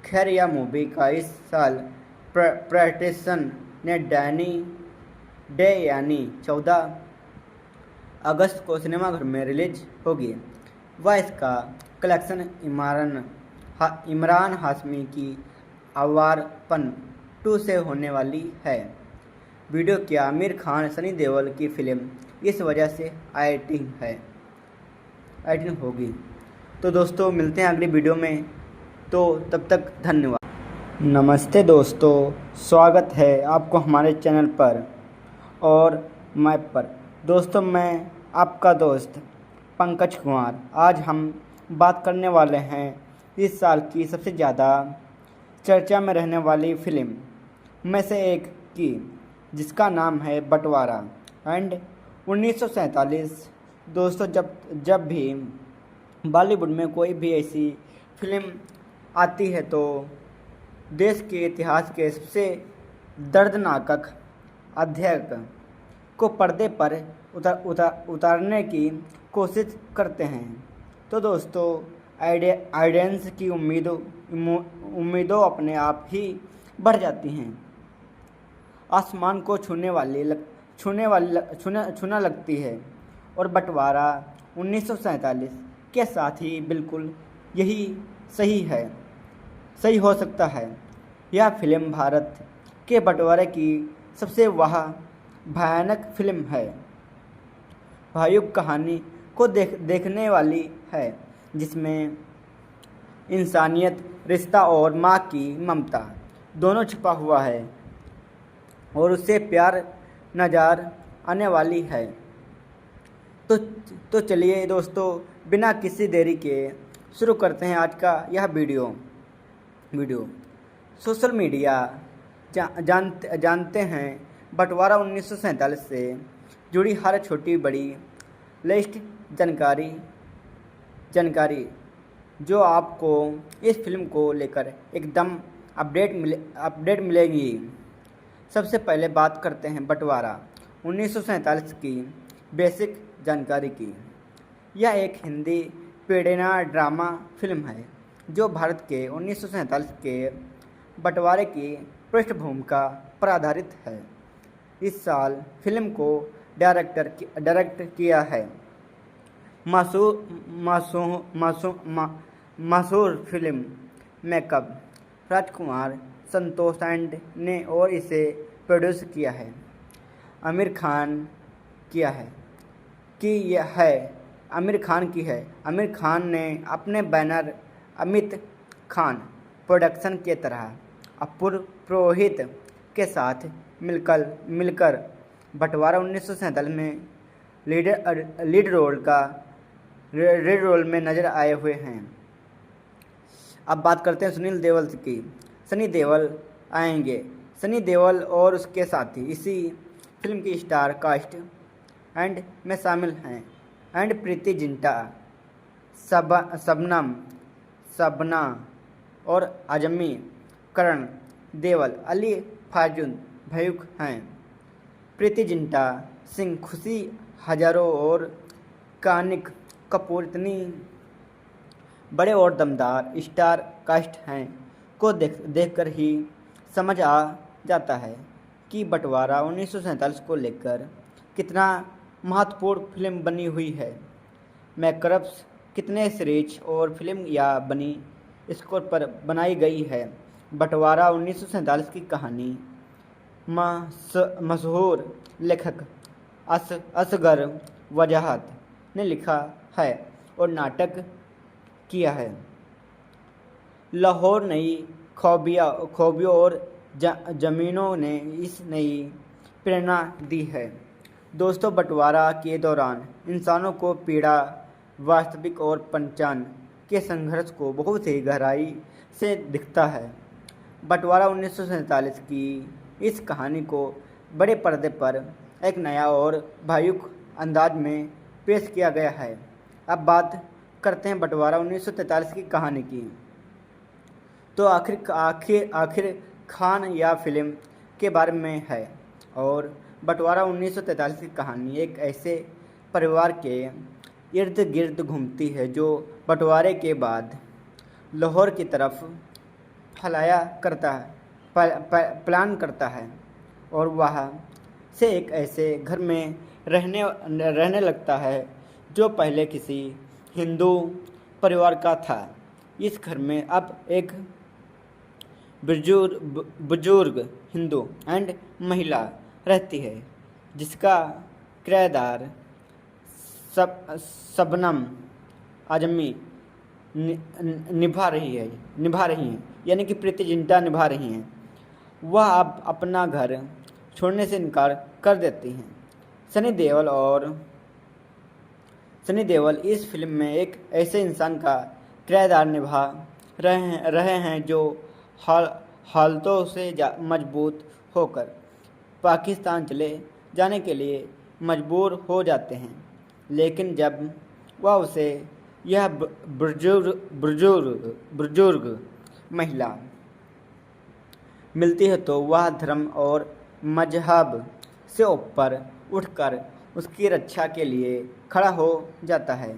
खैर, यह मूवी का इस साल प्रेटेशन ने डे यानी 14 अगस्त को सिनेमाघर में रिलीज होगी। वह इसका कलेक्शन इमरान हाशमी की आवारपन 2 से होने वाली है। वीडियो क्या आमिर खान सनी देओल की फिल्म इस वजह से आइटिंग होगी। तो दोस्तों मिलते हैं अगली वीडियो में, तो तब तक धन्यवाद। नमस्ते दोस्तों, स्वागत है आपको हमारे चैनल पर और मैप पर। दोस्तों मैं आपका दोस्त पंकज कुमार। आज हम बात करने वाले हैं इस साल की सबसे ज़्यादा चर्चा में रहने वाली फिल्म में से एक की, जिसका नाम है बंटवारा एंड 1947। दोस्तों जब भी बॉलीवुड में कोई भी ऐसी फिल्म आती है तो देश के इतिहास के सबसे दर्दनाक अध्याय को पर्दे पर उतारने की कोशिश करते हैं। तो दोस्तों ऑडियंस की उम्मीदों अपने आप ही बढ़ जाती हैं, आसमान को छूना लगती है। और बंटवारा 1947 के साथ ही बिल्कुल यही सही हो सकता है। यह फिल्म भारत के बंटवारे की सबसे भयानक फिल्म है। भयावह कहानी को देखने वाली है, जिसमें इंसानियत, रिश्ता और माँ की ममता दोनों छिपा हुआ है और उससे प्यार नज़र आने वाली है। तो चलिए दोस्तों, बिना किसी देरी के शुरू करते हैं आज का यह वीडियो। सोशल मीडिया जानते हैं बंटवारा 1947 से जुड़ी हर छोटी बड़ी लेटेस्ट जानकारी जो आपको इस फिल्म को लेकर एकदम अपडेट मिलेगी। सबसे पहले बात करते हैं बंटवारा 1947 की बेसिक जानकारी की। यह एक हिंदी पेडेना ड्रामा फिल्म है जो भारत के 1947 के बंटवारे की पृष्ठभूमि पर आधारित है। इस साल फिल्म को डायरेक्ट किया है मशहूर फिल्म मेकअप राजकुमार संतोष ने और इसे प्रोड्यूस किया है आमिर खान की है। आमिर खान ने अपने बैनर अमित खान प्रोडक्शन के तरह अपूर्व पुरोहित के साथ मिलकर बंटवारा 1947 में लीड रोल में नजर आए हुए हैं। अब बात करते हैं सुनील देओल की। सनी देओल आएंगे। सनी देओल और उसके साथी इसी फिल्म की स्टार कास्ट में शामिल हैं एंड प्रीति जिंटा, शबना और आजमी, करण देओल, अली फाजुन भयुक हैं। प्रीति जिंटा सिंह, खुशी हजारों और कानिक कपूर इतनी बड़े और दमदार स्टार कास्ट हैं को देखकर ही समझ आ जाता है कि बंटवारा 1947 को लेकर कितना महत्वपूर्ण फिल्म बनी हुई है। मैकर्स कितने सीरीज और फिल्म या बनी स्कोर पर बनाई गई है। बंटवारा 1947 की कहानी मशहूर लेखक असगर वजाहत ने लिखा है और नाटक किया है। लाहौर नई खूबियों और ज़मीनों ने इस नई प्रेरणा दी है। दोस्तों बंटवारा के दौरान इंसानों को पीड़ा, वास्तविक और के संघर्ष को बहुत ही गहराई से दिखता है। बंटवारा 1947 की इस कहानी को बड़े पर्दे पर एक नया और भावुक अंदाज में पेश किया गया है। अब बात करते हैं बंटवारा 1943 की कहानी की। तो आखिर खान या फिल्म के बारे में है और बंटवारा 1943 की कहानी एक ऐसे परिवार के इर्द गिर्द घूमती है जो बंटवारे के बाद लाहौर की तरफ फलाया करता है प्लान करता है और वह से एक ऐसे घर में रहने लगता है जो पहले किसी हिंदू परिवार का था। इस घर में अब एक बुजुर्ग हिंदू एंड महिला रहती है जिसका किराएदार शबनम आजमी निभा रही हैं यानी कि प्रीति जिंटा निभा रही हैं। वह अब अपना घर छोड़ने से इनकार कर देती हैं। सनी देओल इस फिल्म में एक ऐसे इंसान का किराएदार निभा रहे हैं जो हालतों से मजबूत होकर पाकिस्तान चले जाने के लिए मजबूर हो जाते हैं। लेकिन जब वह उसे यह बुजुर्ग महिला मिलती है तो वह धर्म और मजहब से ऊपर उठकर उसकी रक्षा के लिए खड़ा हो जाता है।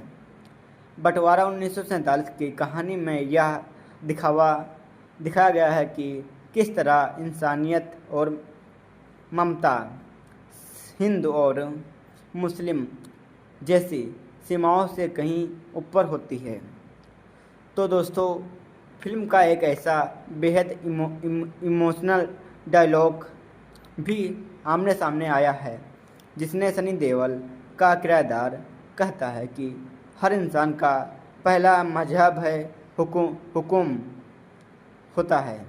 बंटवारा 1947 की कहानी में यह दिखाया गया है कि किस तरह इंसानियत और ममता हिंदू और मुस्लिम जैसी सीमाओं से कहीं ऊपर होती है। तो दोस्तों, फिल्म का एक ऐसा बेहद इमोशनल डायलॉग भी आमने सामने आया है जिसने सनी देओल का किरदार कहता है कि हर इंसान का पहला मजहब है हुकुम होता है।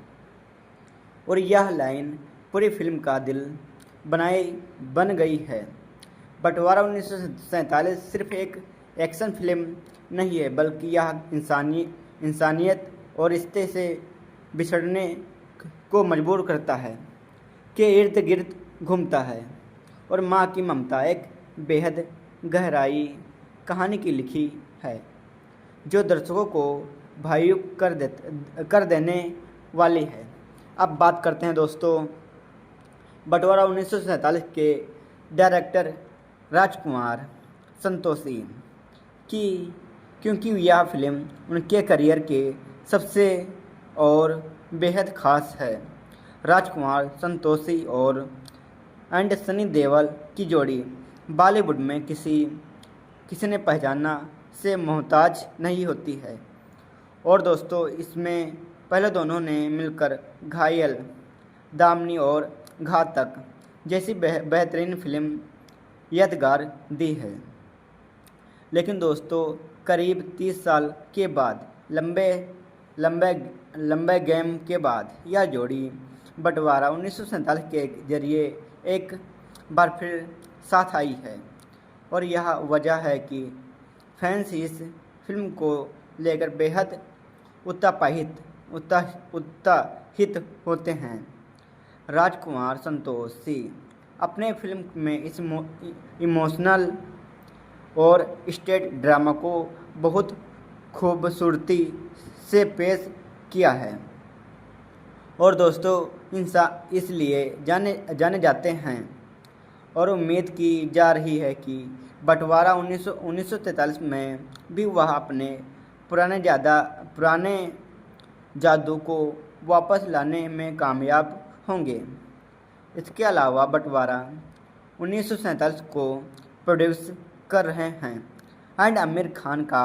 और यह लाइन पूरी फिल्म का दिल बन गई है। बंटवारा 1947 सिर्फ एक एक्शन फिल्म नहीं है बल्कि यह इंसानियत और रिश्ते से बिछड़ने को मजबूर करता है के इर्द गिर्द घूमता है और माँ की ममता एक बेहद गहराई कहानी की लिखी है जो दर्शकों को भावुक कर देने वाली है। अब बात करते हैं दोस्तों बंटवारा 1947 के डायरेक्टर राजकुमार संतोषी की, क्योंकि यह फिल्म उनके करियर के सबसे और बेहद ख़ास है। राजकुमार संतोषी और सनी देओल की जोड़ी बॉलीवुड में किसी ने पहचाना से मोहताज नहीं होती है। और दोस्तों, इसमें पहले दोनों ने मिलकर घायल, दामनी और घातक जैसी बेहतरीन फिल्म यादगार दी है। लेकिन दोस्तों, करीब 30 साल के बाद लंबे गेम के बाद यह जोड़ी बंटवारा 1947 के जरिए एक बार फिर साथ आई है और यह वजह है कि फैंस इस फिल्म को लेकर बेहद उत्साहित होते हैं। राजकुमार संतोषी अपने फिल्म में इस इमोशनल और स्टेट ड्रामा को बहुत खूबसूरती से पेश किया है और दोस्तों इसलिए जाने जाते हैं और उम्मीद की जा रही है कि बंटवारा 1943 में भी वह अपने पुराने जादू को वापस लाने में कामयाब होंगे। इसके अलावा बंटवारा 1947 को प्रोड्यूस कर रहे हैं एंड आमिर खान का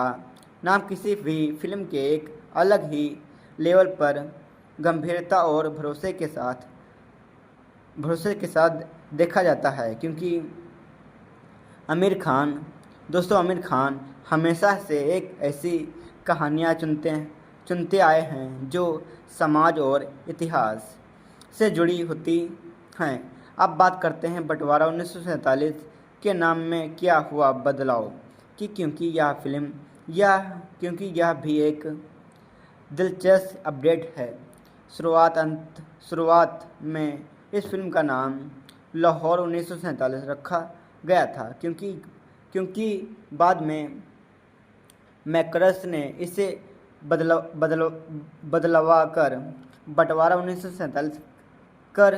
नाम किसी भी फिल्म के एक अलग ही लेवल पर गंभीरता और भरोसे के साथ देखा जाता है, क्योंकि आमिर खान हमेशा से एक ऐसी कहानियाँ चुनते आए हैं जो समाज और इतिहास से जुड़ी होती हैं। अब बात करते हैं बंटवारा 1947 के नाम में क्या हुआ बदलाव की, क्योंकि यह फिल्म यह भी एक दिलचस्प अपडेट है। शुरुआत में इस फिल्म का नाम लाहौर 1947 रखा गया था, क्योंकि बाद में मैकरस ने इसे बदलवा कर बंटवारा 1947 कर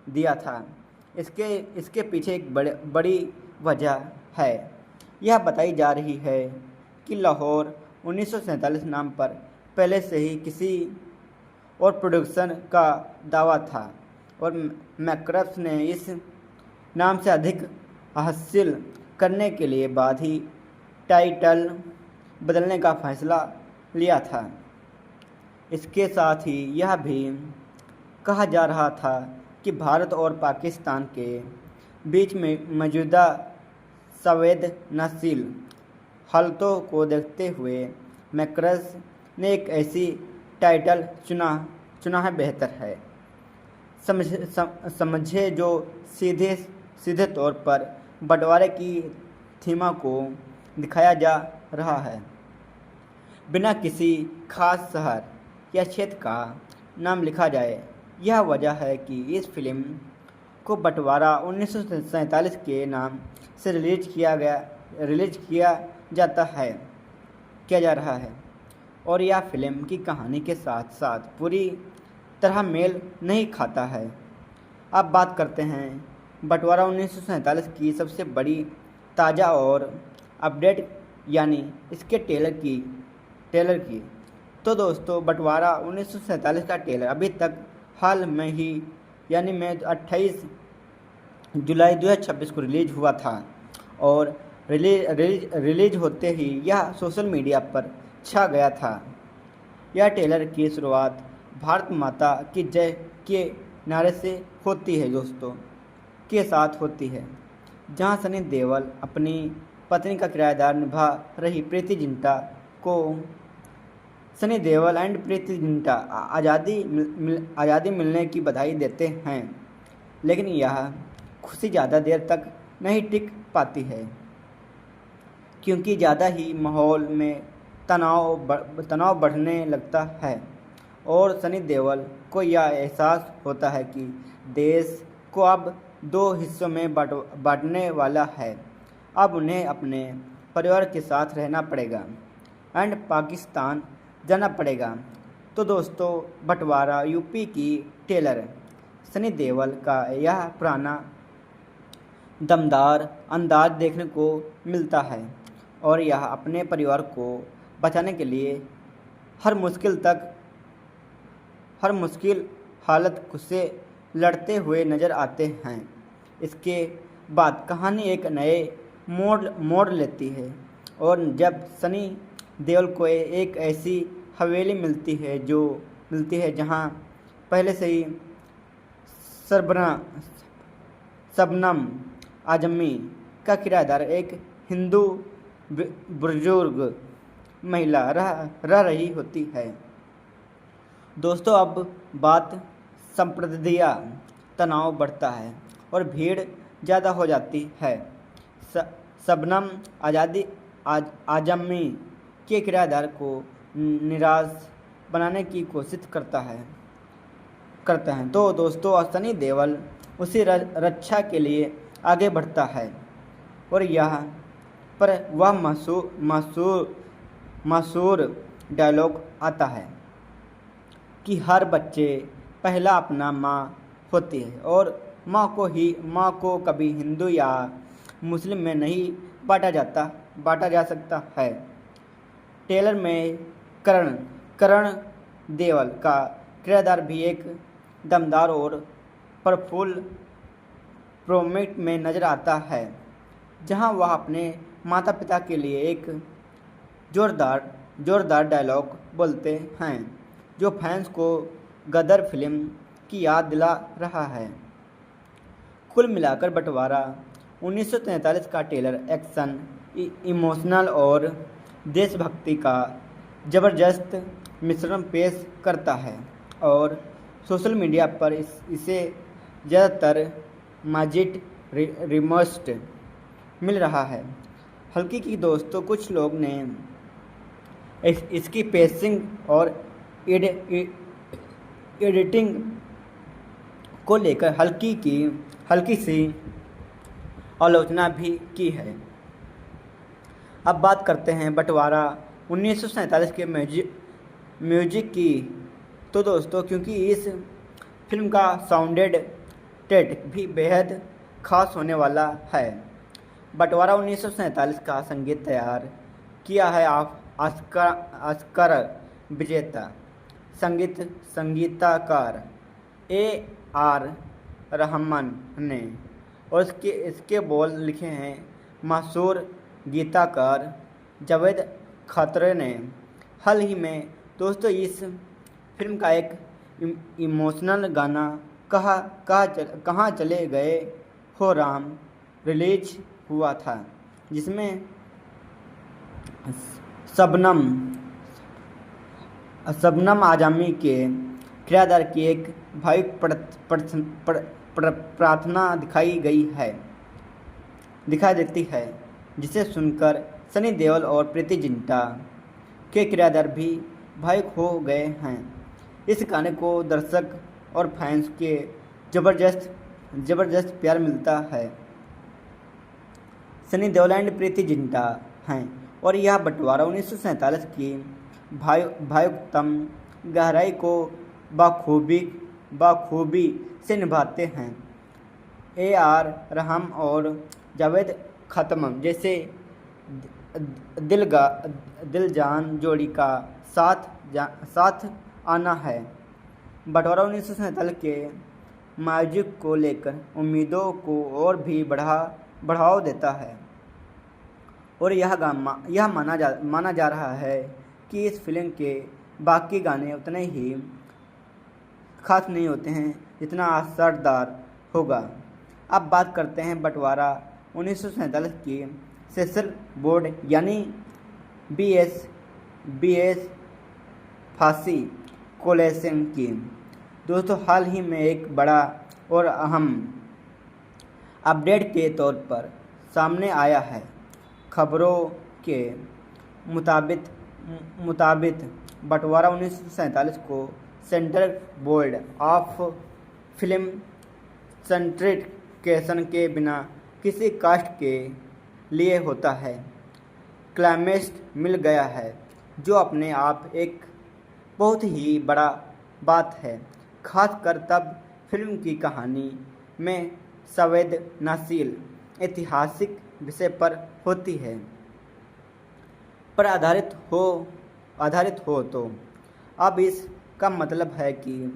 दिया था। इसके पीछे एक बड़ी वजह है। यह बताई जा रही है कि लाहौर 1947 नाम पर पहले से ही किसी और प्रोडक्शन का दावा था और मैकरस ने इस नाम से अधिक हासिल करने के लिए बाद ही टाइटल बदलने का फैसला लिया था। इसके साथ ही यह भी कहा जा रहा था कि भारत और पाकिस्तान के बीच में मौजूदा संवेदनशील हालतों को देखते हुए मैकरस ने एक ऐसी टाइटल चुना है बेहतर है समझे जो सीधे तौर पर बंटवारे की थीमा को दिखाया जा रहा है, बिना किसी खास शहर या क्षेत्र का नाम लिखा जाए। यह वजह है कि इस फिल्म को बंटवारा 1947 के नाम से रिलीज किया जा रहा है और यह फिल्म की कहानी के साथ साथ पूरी तरह मेल नहीं खाता है। अब बात करते हैं बंटवारा 1947 की सबसे बड़ी ताज़ा और अपडेट यानी इसके टेलर की। तो दोस्तों, बंटवारा 1947 का टेलर अभी तक हाल में ही यानी 28 जुलाई 2026 को रिलीज हुआ था और रिलीज होते ही यह सोशल मीडिया पर छा गया था। यह टेलर की शुरुआत भारत माता की जय के नारे से होती है दोस्तों, के साथ होती है, जहां सनी देओल अपनी पत्नी का किरदार निभा रही प्रीति जिंटा को सनी देओल एंड प्रीति जिंटा आज़ादी मिलने की बधाई देते हैं, लेकिन यह खुशी ज़्यादा देर तक नहीं टिक पाती है, क्योंकि ज़्यादा ही माहौल में तनाव बढ़ने लगता है और सनी देओल को यह एहसास होता है कि देश को अब 2 हिस्सों में बांटने वाला है। अब उन्हें अपने परिवार के साथ रहना पड़ेगा एंड पाकिस्तान जाना पड़ेगा। तो दोस्तों, बंटवारा यूपी की टेलर सनी देओल का यह पुराना दमदार अंदाज देखने को मिलता है और यह अपने परिवार को बचाने के लिए हर मुश्किल हालत से लड़ते हुए नज़र आते हैं। इसके बाद कहानी एक नए मोड़ लेती है और जब सनी देओल को एक ऐसी हवेली मिलती है जहां पहले से ही शबनम आजमी का किरदार एक हिंदू बुजुर्ग महिला रह रही होती है। दोस्तों, अब बात संप्रदाय तनाव बढ़ता है और भीड़ ज़्यादा हो जाती है। शबनम आजमी के किरदार को निराश बनाने की कोशिश करते हैं। तो दोस्तों, सनी देओल उसी रक्षा के लिए आगे बढ़ता है और यहाँ पर वह मशहूर डायलॉग आता है कि हर बच्चे पहला अपना माँ होती है और माँ को कभी हिंदू या मुस्लिम में नहीं बांटा जा सकता है। टेलर में करण देओल का किरदार भी एक दमदार और प्रफुल्ल प्रोमेट में नजर आता है, जहां वह अपने माता पिता के लिए एक जोरदार डायलॉग बोलते हैं जो फैंस को गदर फिल्म की याद दिला रहा है। कुल मिलाकर बंटवारा 1943 का टेलर एक्शन, इमोशनल और देशभक्ति का ज़बरदस्त मिश्रण पेश करता है और सोशल मीडिया पर इसे ज़्यादातर माजिद रिमोस्ट मिल रहा है। हालांकि दोस्तों, कुछ लोग ने इसकी पेसिंग और एडिटिंग को लेकर हल्की सी आलोचना भी की है। अब बात करते हैं बंटवारा 1947 के म्यूजिक की। तो दोस्तों, क्योंकि इस फिल्म का साउंडेड ट्रैक भी बेहद खास होने वाला है। बंटवारा 1947 का संगीत तैयार किया है ऑस्कर विजेता संगीतकार AR रहमान ने, और इसके बोल लिखे हैं मशहूर गीतकार जावेद खत्री ने। हाल ही में दोस्तों इस फिल्म का एक इमोशनल गाना कहाँ चले गए हो राम रिलीज हुआ था, जिसमें शबनम आजमी के किरदार की एक भावुक प्रार्थना दिखाई देती है, जिसे सुनकर सनी देओल और प्रीति जिंटा के किरदार भी भावुक हो गए हैं। इस गाने को दर्शक और फैंस के जबरदस्त प्यार मिलता है। सनी देओल एंड प्रीति जिंटा हैं, और यह बंटवारा 1947 की भावुकतम गहराई को बखूबी से निभाते हैं। AR रहमान और जावेद खत्री जैसे दिलजान जोड़ी का साथ आना है बंटवारा 1947 के म्यूजिक को लेकर उम्मीदों को और भी बढ़ावा देता है। और यह माना जा रहा है कि इस फिल्म के बाकी गाने उतने ही खास नहीं होते हैं जितना असरदार होगा। अब बात करते हैं बंटवारा 1947 की सेंसर बोर्ड यानी BS फांसी कोलेशन की। दोस्तों, हाल ही में एक बड़ा और अहम अपडेट के तौर पर सामने आया है। खबरों के मुताबिक बंटवारा 1947 को central board of film certification के बिना किसी कास्ट के लिए होता है क्लेमेंस मिल गया है, जो अपने आप एक बहुत ही बड़ा बात है, खासकर तब फिल्म की कहानी में संवेदनशील ऐतिहासिक विषय पर होती है पर आधारित हो। तो अब इसका मतलब है कि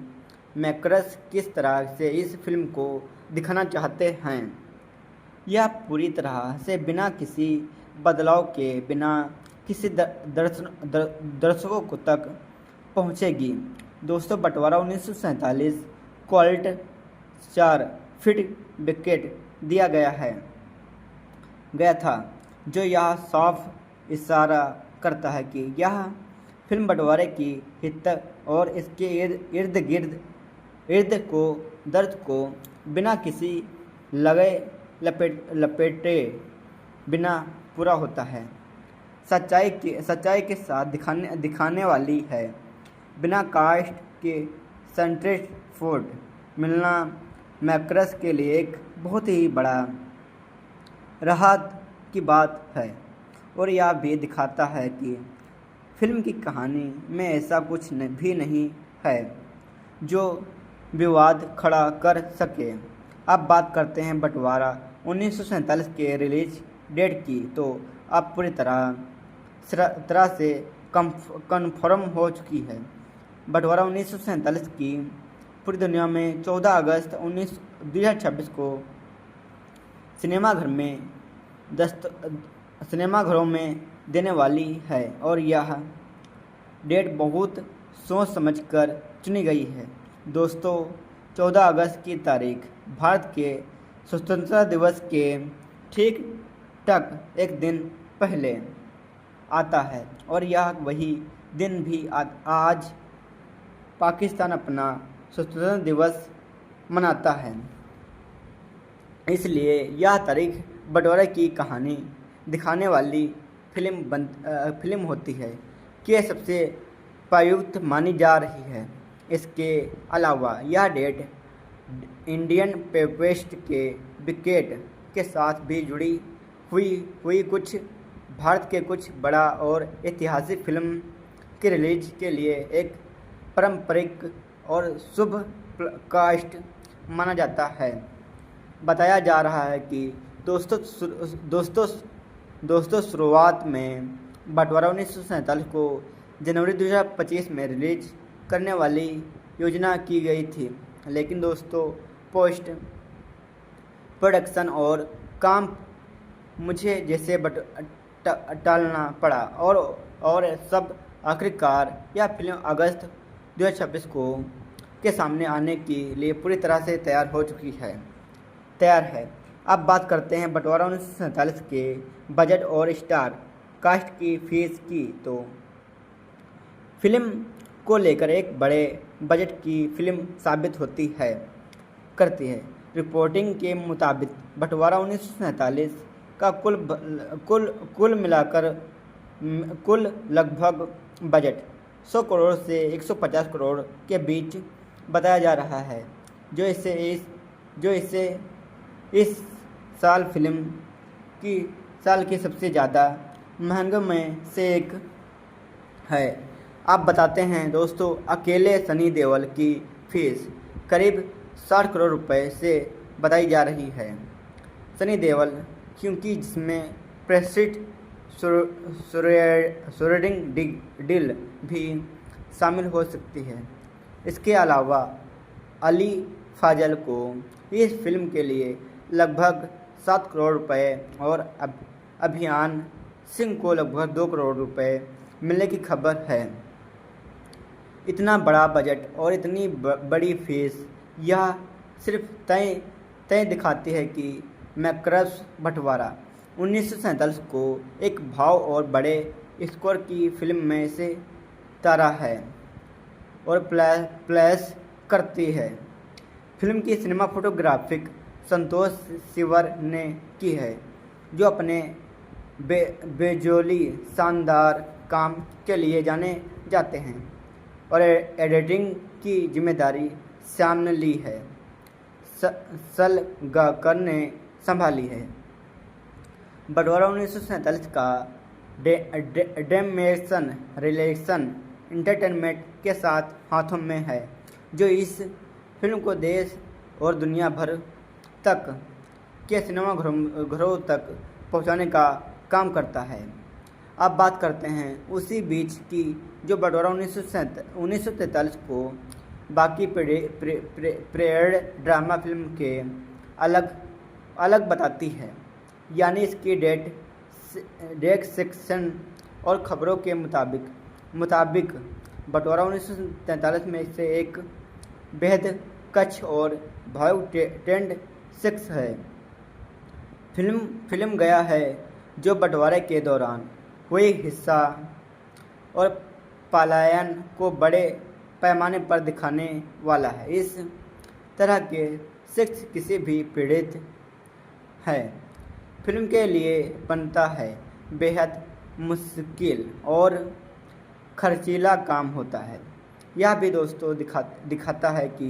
मैकर्स किस तरह से इस फिल्म को दिखाना चाहते हैं। यह पूरी तरह से बिना किसी बदलाव के बिना किसी दर्शकों को तक पहुंचेगी। दोस्तों, बंटवारा 1947 क्वालिटी 4 फीट विकेट दिया गया था, जो यह साफ इशारा करता है कि यह फिल्म बंटवारे की हित और इसके इर्द को दर्द को बिना किसी लपेटे बिना पूरा होता है, सच्चाई के साथ दिखाने वाली है। बिना कास्ट के सेंट्रेट फोर्ट मिलना मैकर्स के लिए एक बहुत ही बड़ा राहत की बात है, और यह भी दिखाता है कि फिल्म की कहानी में ऐसा कुछ भी नहीं है जो विवाद खड़ा कर सके। अब बात करते हैं बंटवारा 1947 के रिलीज डेट की। तो अब पूरी तरह से कन्फर्म हो चुकी है। बंटवारा 1947 की पूरी दुनिया में 14 अगस्त 2026 को सिनेमाघरों में देने वाली है, और यह डेट बहुत सोच समझकर चुनी गई है। दोस्तों, 14 अगस्त की तारीख भारत के स्वतंत्रता दिवस के ठीक ठाक एक दिन पहले आता है, और यह वही दिन भी आज पाकिस्तान अपना स्वतंत्रता दिवस मनाता है। इसलिए यह तारीख बंटवारे की कहानी दिखाने वाली फिल्म होती है। के सबसे प्रयुक्त मानी जा रही है। इसके अलावा यह डेट इंडियन पेपेस्ट के विकेट के साथ भी जुड़ी हुई कुछ भारत के कुछ बड़ा और ऐतिहासिक फिल्म की रिलीज के लिए एक पारंपरिक और शुभ कास्ट माना जाता है। बताया जा रहा है कि दोस्तों शुरुआत में बंटवारा 1947 को जनवरी 2025 में रिलीज करने वाली योजना की गई थी, लेकिन दोस्तों पोस्ट प्रोडक्शन और काम मुझे जैसे टालना पड़ा और सब आखिरकार यह फिल्म अगस्त 2026 को के सामने आने के लिए पूरी तरह से तैयार है। अब बात करते हैं बंटवारा 1947 के बजट और स्टार कास्ट की फीस की। तो फिल्म को लेकर एक बड़े बजट की फिल्म साबित करती है। रिपोर्टिंग के मुताबिक बंटवारा 1947 का कुल मिलाकर कुल लगभग बजट 100 करोड़ से 150 करोड़ के बीच बताया जा रहा है, जो इसे इस साल की सबसे ज़्यादा महंगे में से एक है। आप बताते हैं दोस्तों, अकेले सनी देओल की फीस करीब 60 करोड़ रुपए से बताई जा रही है। सनी देओल क्योंकि जिसमें प्रेस्टिज सूरडिंग डील भी शामिल हो सकती है। इसके अलावा अली फाजल को इस फिल्म के लिए लगभग 7 करोड़ रुपए और अभियान सिंह को लगभग 2 करोड़ रुपए मिलने की खबर है। इतना बड़ा बजट और इतनी बड़ी फीस यह सिर्फ तय दिखाती है कि मैकरस बंटवारा 1947 को एक भाव और बड़े स्कोर की फिल्म में से तारा है और प्लस करती है। फिल्म की सिनेमा फोटोग्राफिक संतोष सिवर ने की है, जो अपने बेजोली शानदार काम के लिए जाने जाते हैं, और एडिटिंग की जिम्मेदारी श्याम ने ली है। सलगाकर ने संभाली है। बंटवारा 1947 का डेमेशन रिलेशन एंटरटेनमेंट के साथ हाथों में है, जो इस फिल्म को देश और दुनिया भर तक के सिनेमा घरों तक पहुंचाने का काम करता है। अब बात करते हैं उसी बीच की, जो बंटवारा 1943 को बाकी पीरियड ड्रामा फिल्म के अलग बताती है। यानी इसकी डेट सेक्शन और खबरों के मुताबिक बंटवारा 1943 में से एक बेहद कच्छ और भाव ट्रेंड 6 है। फिल्म गया है जो बंटवारे के दौरान हुई हिंसा और पलायन को बड़े पैमाने पर दिखाने वाला है। इस तरह के 6 किसी भी पीड़ित है फिल्म के लिए बनता है बेहद मुश्किल और खर्चीला काम होता है। यह भी दोस्तों दिखाता है कि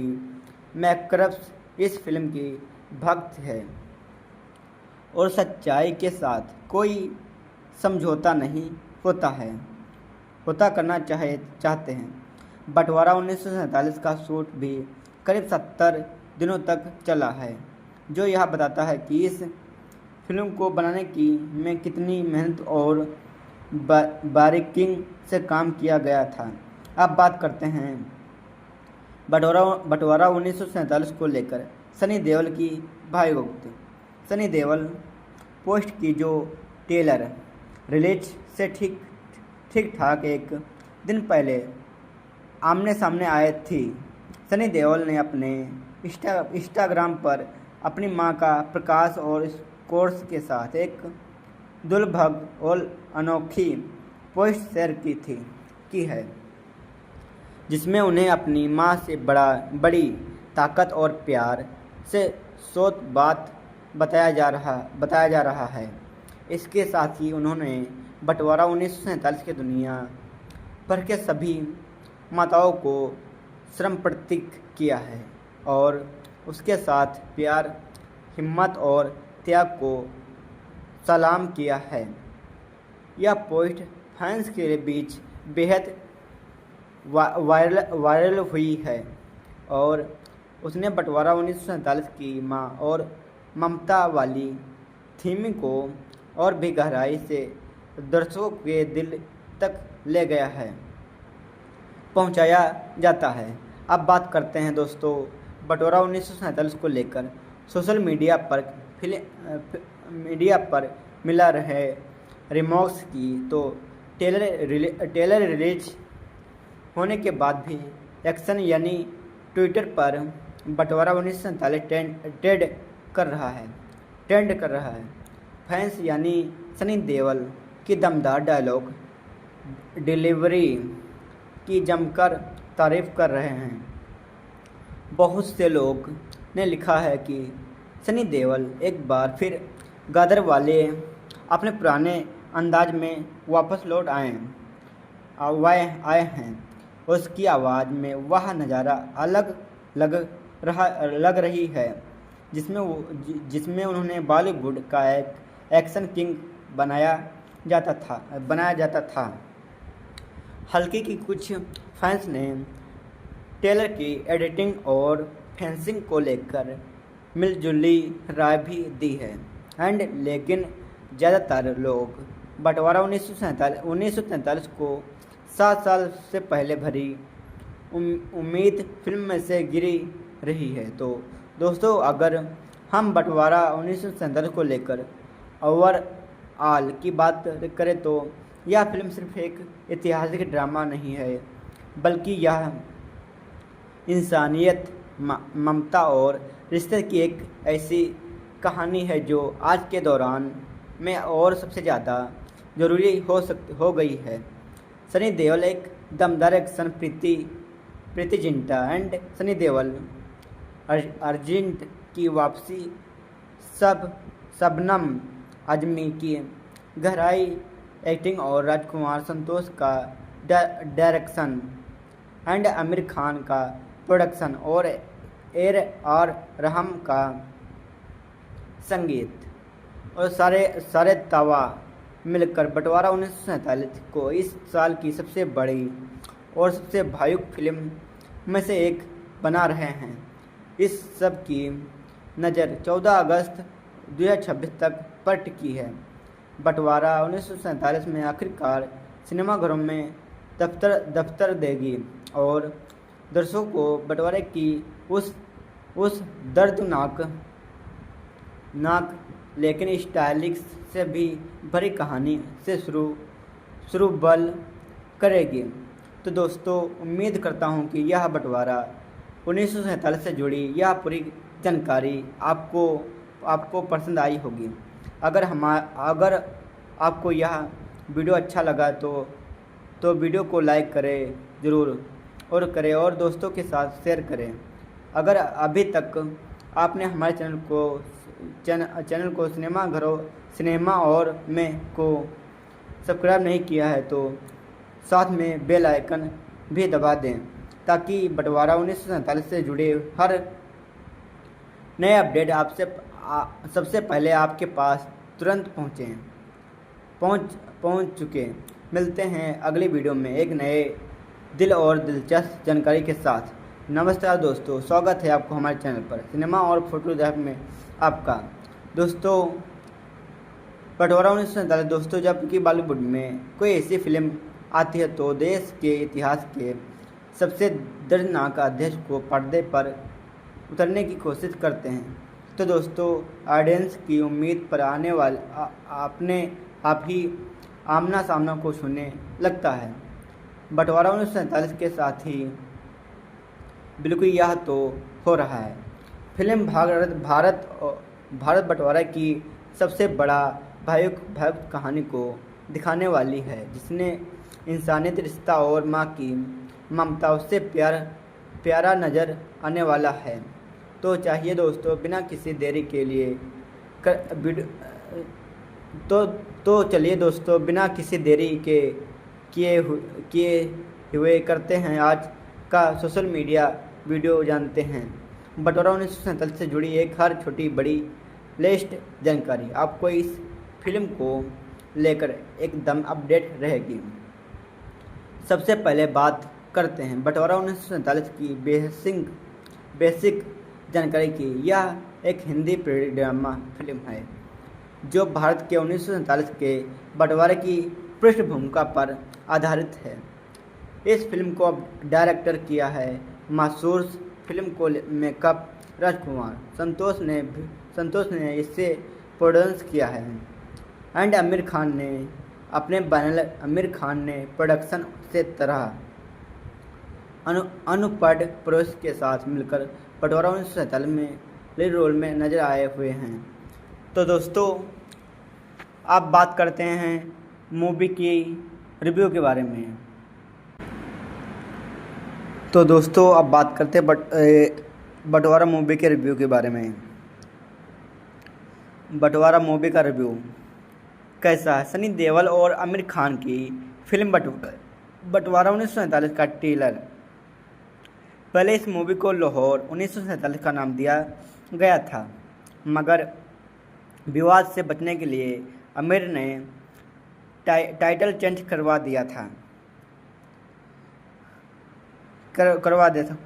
मैकरस इस फिल्म की भक्त है और सच्चाई के साथ कोई समझौता नहीं करना चाहते हैं। बंटवारा 1947 का शूट भी करीब 70 दिनों तक चला है, जो यह बताता है कि इस फिल्म को बनाने में कितनी मेहनत और बारीकी से काम किया गया था। अब बात करते हैं बंटवारा 1947 को लेकर सनी देओल की भावुकता। सनी देओल पोस्ट की जो टेलर रिलीज से ठीक ठाक एक दिन पहले आमने सामने आए थी। सनी देओल ने अपने इंस्टाग्राम पर अपनी मां का प्रकाश और कोर्स के साथ एक दुर्लभ और अनोखी पोस्ट शेयर की है, जिसमें उन्हें अपनी मां से बड़ी ताकत और प्यार से सोच बात बताया जा रहा है। इसके साथ ही उन्होंने बंटवारा 1947 के भर के सभी माताओं को श्रम प्रतीक किया है और उसके साथ प्यार, हिम्मत और त्याग को सलाम किया है। यह पोस्ट फैंस के बीच बेहद वायरल हुई है और उसने बंटवारा 1947 की माँ और ममता वाली थीम को और भी गहराई से दर्शकों के दिल तक ले गया है, पहुंचाया जाता है। अब बात करते हैं दोस्तों बंटवारा 1947 को लेकर सोशल मीडिया पर मिला रहे रिमॉर्क्स की। तो टेलर रिलीज होने के बाद भी एक्शन यानी ट्विटर पर बंटवारा 1947 ट्रेंड कर रहा है। फैंस यानी सनी देओल की दमदार डायलॉग डिलीवरी की जमकर तारीफ कर रहे हैं। बहुत से लोग ने लिखा है कि सनी देओल एक बार फिर गादर वाले अपने पुराने अंदाज में वापस लौट आए हैं। उसकी आवाज़ में वह नज़ारा अलग लग रही है जिसमें उन्होंने बॉलीवुड का एक एक्शन किंग बनाया जाता था। हल्की की कुछ फैंस ने टेलर की एडिटिंग और फेंसिंग को लेकर मिलजुली राय भी दी है लेकिन ज़्यादातर लोग बंटवारा 1947 को 7 साल से पहले भरी उम्मीद फिल्म में से गिरी रही है। तो दोस्तों अगर हम बंटवारा 1947 को लेकर ओवरऑल की बात करें तो यह फिल्म सिर्फ एक ऐतिहासिक ड्रामा नहीं है, बल्कि यह इंसानियत, ममता और रिश्ते की एक ऐसी कहानी है जो आज के दौरान में और सबसे ज़्यादा ज़रूरी हो गई है। सनी देओल एक दमदार action Preity Zinta and Sunny Deol urgent की वापसी, शबनम आज़मी की गहराई एक्टिंग और राजकुमार संतोष का डायरेक्शन एंड आमिर खान का प्रोडक्शन और AR रहमान का संगीत और सारे तवा मिलकर बंटवारा 1947 को इस साल की सबसे बड़ी और सबसे भावुक फिल्म में से एक बना रहे हैं। इस सब की नज़र 14 अगस्त 2026 तक पर टिकी है। बंटवारा 1947 में आखिरकार सिनेमाघरों में दफ्तर देगी और दर्शकों को बंटवारे की उस दर्दनाक लेकिन स्टाइलिश से भी भरी कहानी से शुरू बल करेगी। तो दोस्तों उम्मीद करता हूँ कि यह बंटवारा 1947 से जुड़ी यह पूरी जानकारी आपको पसंद आई होगी। अगर आपको यह वीडियो अच्छा लगा तो वीडियो को लाइक करें ज़रूर और दोस्तों के साथ शेयर करें। अगर अभी तक आपने हमारे चैनल को सिनेमा और में को सब्सक्राइब नहीं किया है तो साथ में बेल आइकन भी दबा दें ताकि बंटवारा 1947 से जुड़े हर नए अपडेट सबसे पहले आपके पास तुरंत पहुंच चुके। मिलते हैं अगली वीडियो में एक नए दिल और दिलचस्प जानकारी के साथ। नमस्कार दोस्तों, स्वागत है आपको हमारे चैनल पर सिनेमा और फोटोग्राफी में आपका। दोस्तों बंटवारा 1947 दोस्तों जब कि बॉलीवुड में कोई ऐसी फिल्म आती है तो देश के इतिहास के सबसे दर्दनाक अध्याय को पर्दे पर उतरने की कोशिश करते हैं। तो दोस्तों ऑडियंस की उम्मीद पर आने वाले अपने आप ही आमना सामना को छूने लगता है। बंटवारा 1947 के साथ ही बिल्कुल यह तो हो रहा है। फिल्म भारत बंटवारा की सबसे बड़ा भावुक कहानी को दिखाने वाली है जिसने इंसानियत, रिश्ता और माँ की ममता उससे प्यारा नज़र आने वाला है। तो चाहिए दोस्तों बिना किसी देरी के लिए तो चलिए दोस्तों बिना किसी देरी किए हुए करते हैं। आज का सोशल मीडिया वीडियो जानते हैं। बटवारा 1947 से जुड़ी एक हर छोटी बड़ी लेटेस्ट जानकारी आपको इस फिल्म को लेकर एकदम अपडेट रहेगी। सबसे पहले बात करते हैं बटवारा 1947 की बेसिक जानकारी की। यह एक हिंदी पीरियड ड्रामा फिल्म है जो भारत के 1947 के बंटवारे की पृष्ठभूमि पर आधारित है। इस फिल्म को डायरेक्टर किया है मशहूर फिल्म को मेकअप राजकुमार संतोष ने इसे प्रोड्यूस किया है एंड आमिर खान ने प्रोडक्शन से तरह अनुपड प्रोस के साथ मिलकर बटवारा 1947 में लीड रोल में नजर आए हुए हैं। तो दोस्तों अब बात करते हैं मूवी की रिव्यू के बारे में। तो दोस्तों अब बात करते हैं बटवारा मूवी के रिव्यू के बारे में। बटवारा मूवी का रिव्यू कैसा है? सनी देओल और आमिर खान की फिल्म बटवारा 1947 का ट्रेलर। पहले इस मूवी को लाहौर 1947 का नाम दिया गया था, मगर विवाद से बचने के लिए आमिर ने टाइटल चेंज करवा दिया था।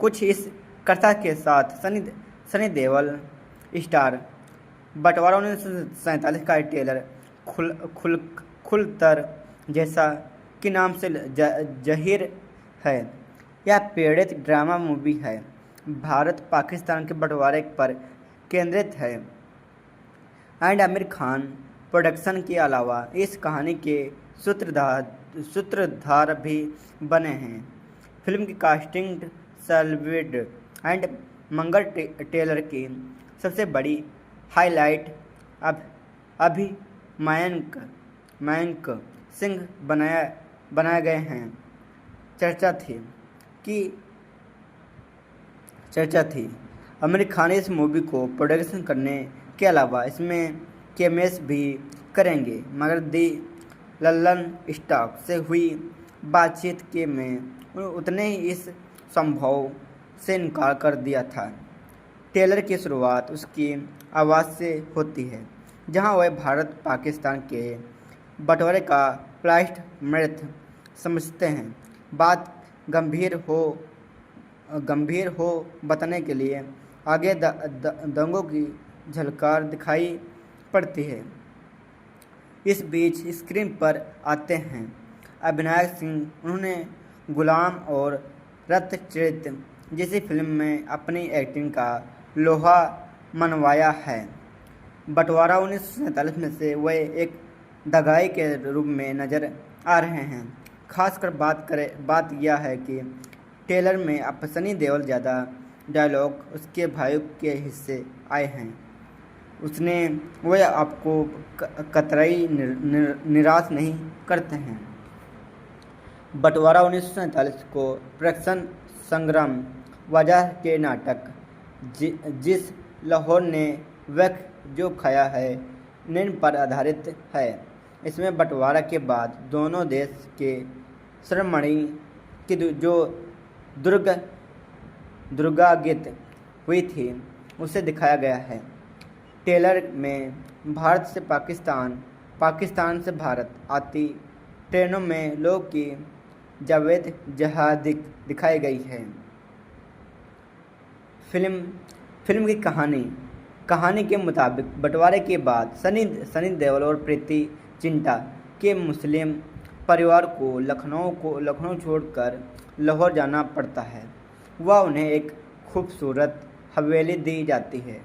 कुछ इस कथा के साथ सनी देओल स्टार बटवारा 1947 का ट्रेलर खुलतर जैसा कि नाम से जाहिर है। यह पीड़ित ड्रामा मूवी है, भारत पाकिस्तान के बंटवारे पर केंद्रित है एंड आमिर खान प्रोडक्शन के अलावा इस कहानी के सूत्रधार भी बने हैं। फिल्म की कास्टिंग सैल्वेड एंड मंगल टेलर की सबसे बड़ी हाईलाइट मयंक सिंह बनाए गए हैं। चर्चा थी आमिर खान इस मूवी को प्रोडक्शन करने के अलावा इसमें कैमेस भी करेंगे, मगर दी लल्लन स्टॉक से हुई बातचीत के में उतने ही इस संभव से इनकार कर दिया था। टेलर की शुरुआत उसकी आवाज़ से होती है, जहां वह भारत पाकिस्तान के बंटवारे का प्लॉट मृत समझते हैं। बात गंभीर हो बताने के लिए आगे दंगों की झलकार दिखाई पड़ती है। इस बीच स्क्रीन पर आते हैं अभिनायक सिंह। उन्होंने गुलाम और रत्नचरित जैसी फिल्म में अपनी एक्टिंग का लोहा मनवाया है। बटवारा 1947 में से वे एक दगाई के रूप में नजर आ रहे हैं। खासकर बात यह है कि ट्रेलर में अब सनी देओल ज़्यादा डायलॉग उसके भाइयों के हिस्से आए हैं। वह आपको कतई निराश नहीं करते हैं। बटवारा 1947 को प्रोडक्शन संग्राम वजह के नाटक जिस लाहौर ने वक्त जो खाया है नींद पर आधारित है। इसमें बंटवारा के बाद दोनों देश के श्रमणी की जो दुर्गागित हुई थी उसे दिखाया गया है। ट्रेलर में भारत से पाकिस्तान, पाकिस्तान से भारत आती ट्रेनों में लोग की जावेद जहादी दिखाई गई है। फिल्म की कहानी के मुताबिक बंटवारे के बाद सनी देओल और प्रीति जिंटा के मुस्लिम परिवार को लखनऊ छोड़कर लाहौर जाना पड़ता है। वह उन्हें एक खूबसूरत हवेली दी जाती है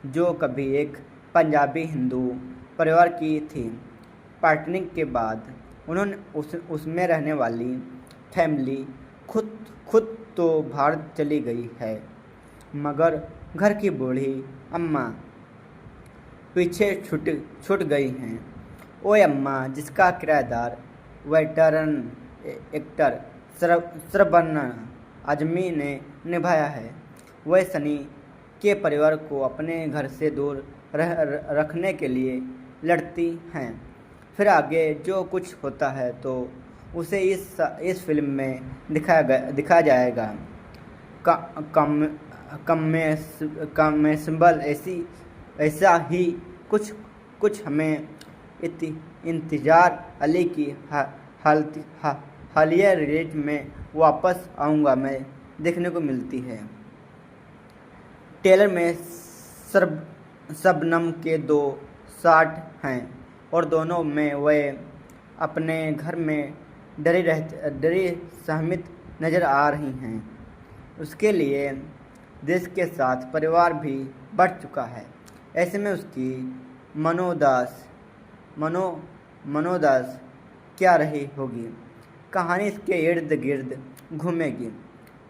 जो कभी एक पंजाबी हिंदू परिवार की थी। पार्टनिंग के बाद उन्होंने उसमें रहने वाली फैमिली खुद तो भारत चली गई है, मगर घर की बूढ़ी अम्मा पीछे छूट गई हैं। ओए अम्मा, जिसका किराएदार वेटरन एक्टर श्रवण आजमी ने निभाया है, वह सनी के परिवार को अपने घर से दूर रखने के लिए लड़ती हैं। फिर आगे जो कुछ होता है तो उसे इस फिल्म में दिखाया जाएगा। कमेंसेबल ऐसा ही कुछ हमें इंतजार अली की हालिया रिलीज में वापस आऊँगा मैं देखने को मिलती है। ट्रेलर में शबनम के 2 शॉट हैं और दोनों में वह अपने घर में डरी सहमित नज़र आ रही हैं। उसके लिए देश के साथ परिवार भी बढ़ चुका है। ऐसे में उसकी मनोदास क्या रही होगी। कहानी इसके इर्द गिर्द घूमेगी।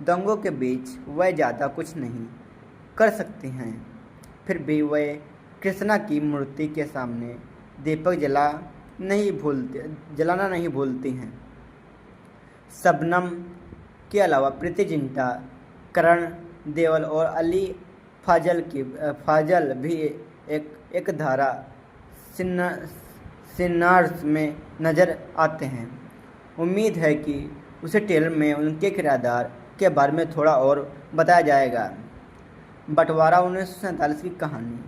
दंगों के बीच वह ज़्यादा कुछ नहीं कर सकती हैं, फिर भी वह कृष्णा की मूर्ति के सामने दीपक जलाना नहीं भूलती हैं। शबनम के अलावा प्रीति जिंटा, करण देओल और अली फाजल भी एक धारा सिनार्स में नज़र आते हैं। उम्मीद है कि उसे ट्रेलर में उनके किरदार के बारे में थोड़ा और बताया जाएगा। बंटवारा 1947 की कहानी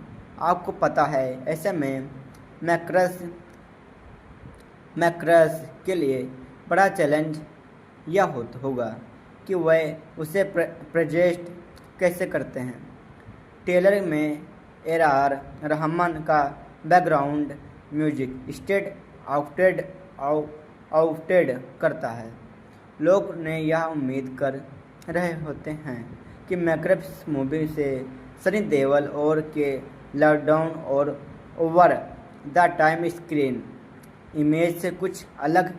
आपको पता है। ऐसे में मैक्रस के लिए बड़ा चैलेंज यह होगा कि वह उसे प्रेजेंट कैसे करते हैं। ट्रेलर में AR रहमान का बैकग्राउंड म्यूजिक स्टेट आउटेड करता है। लोग ने यह उम्मीद कर रहे होते हैं कि मैक्रस मूवी से सनी देओल और के लॉकडाउन और over the time screen image से कुछ अलग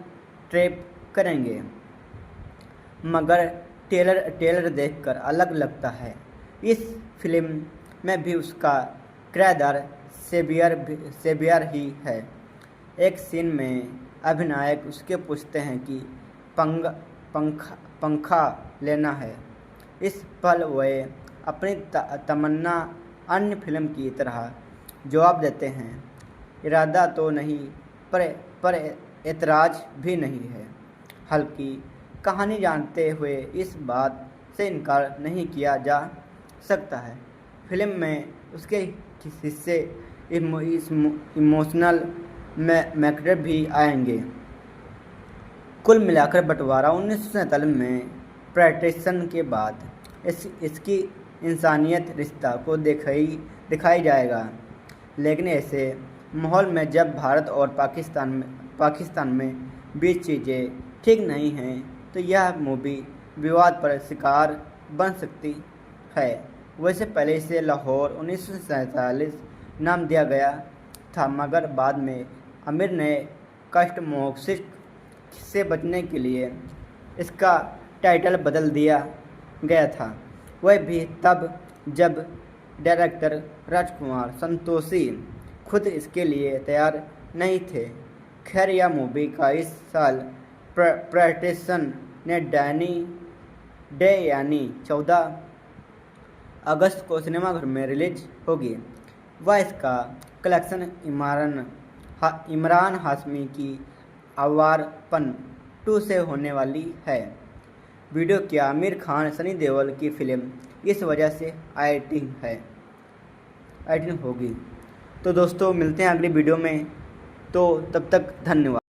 ट्रैप करेंगे, मगर ट्रेलर देखकर अलग लगता है। इस फिल्म में भी उसका किरदार सेवियर ही है। एक सीन में अभिनायक उसके पूछते हैं कि पंखा लेना है। इस पल वह अपनी तमन्ना अन्य फिल्म की तरह जवाब देते हैं। इरादा तो नहीं पर एतराज़ भी नहीं है। हल्की कहानी जानते हुए इस बात से इनकार नहीं किया जा सकता है। फिल्म में उसके हिस्से इमोशनल मैटर भी आएंगे। कुल मिलाकर बंटवारा 1947 में पार्टीशन के बाद इसकी इंसानियत रिश्ता को दिखाई जाएगा। लेकिन ऐसे माहौल में जब भारत और पाकिस्तान में बीच चीज़ें ठीक नहीं हैं, तो यह मूवी विवाद पर शिकार बन सकती है। वैसे पहले इसे लाहौर 1947 नाम दिया गया था, मगर बाद में आमिर ने कष्ट मोक्ष से बचने के लिए इसका टाइटल बदल दिया गया था। वह भी तब जब डायरेक्टर राजकुमार संतोषी खुद इसके लिए तैयार नहीं थे। खैर, यह मूवी का इस साल पार्टीशन ने डे यानी 14 अगस्त को सिनेमाघर में रिलीज होगी। वह इसका कलेक्शन इमरान हाशमी की आवारपन 2 से होने वाली है। वीडियो की आमिर खान सनी देओल की फिल्म इस वजह से आइटिंग होगी। तो दोस्तों मिलते हैं अगली वीडियो में। तो तब तक धन्यवाद।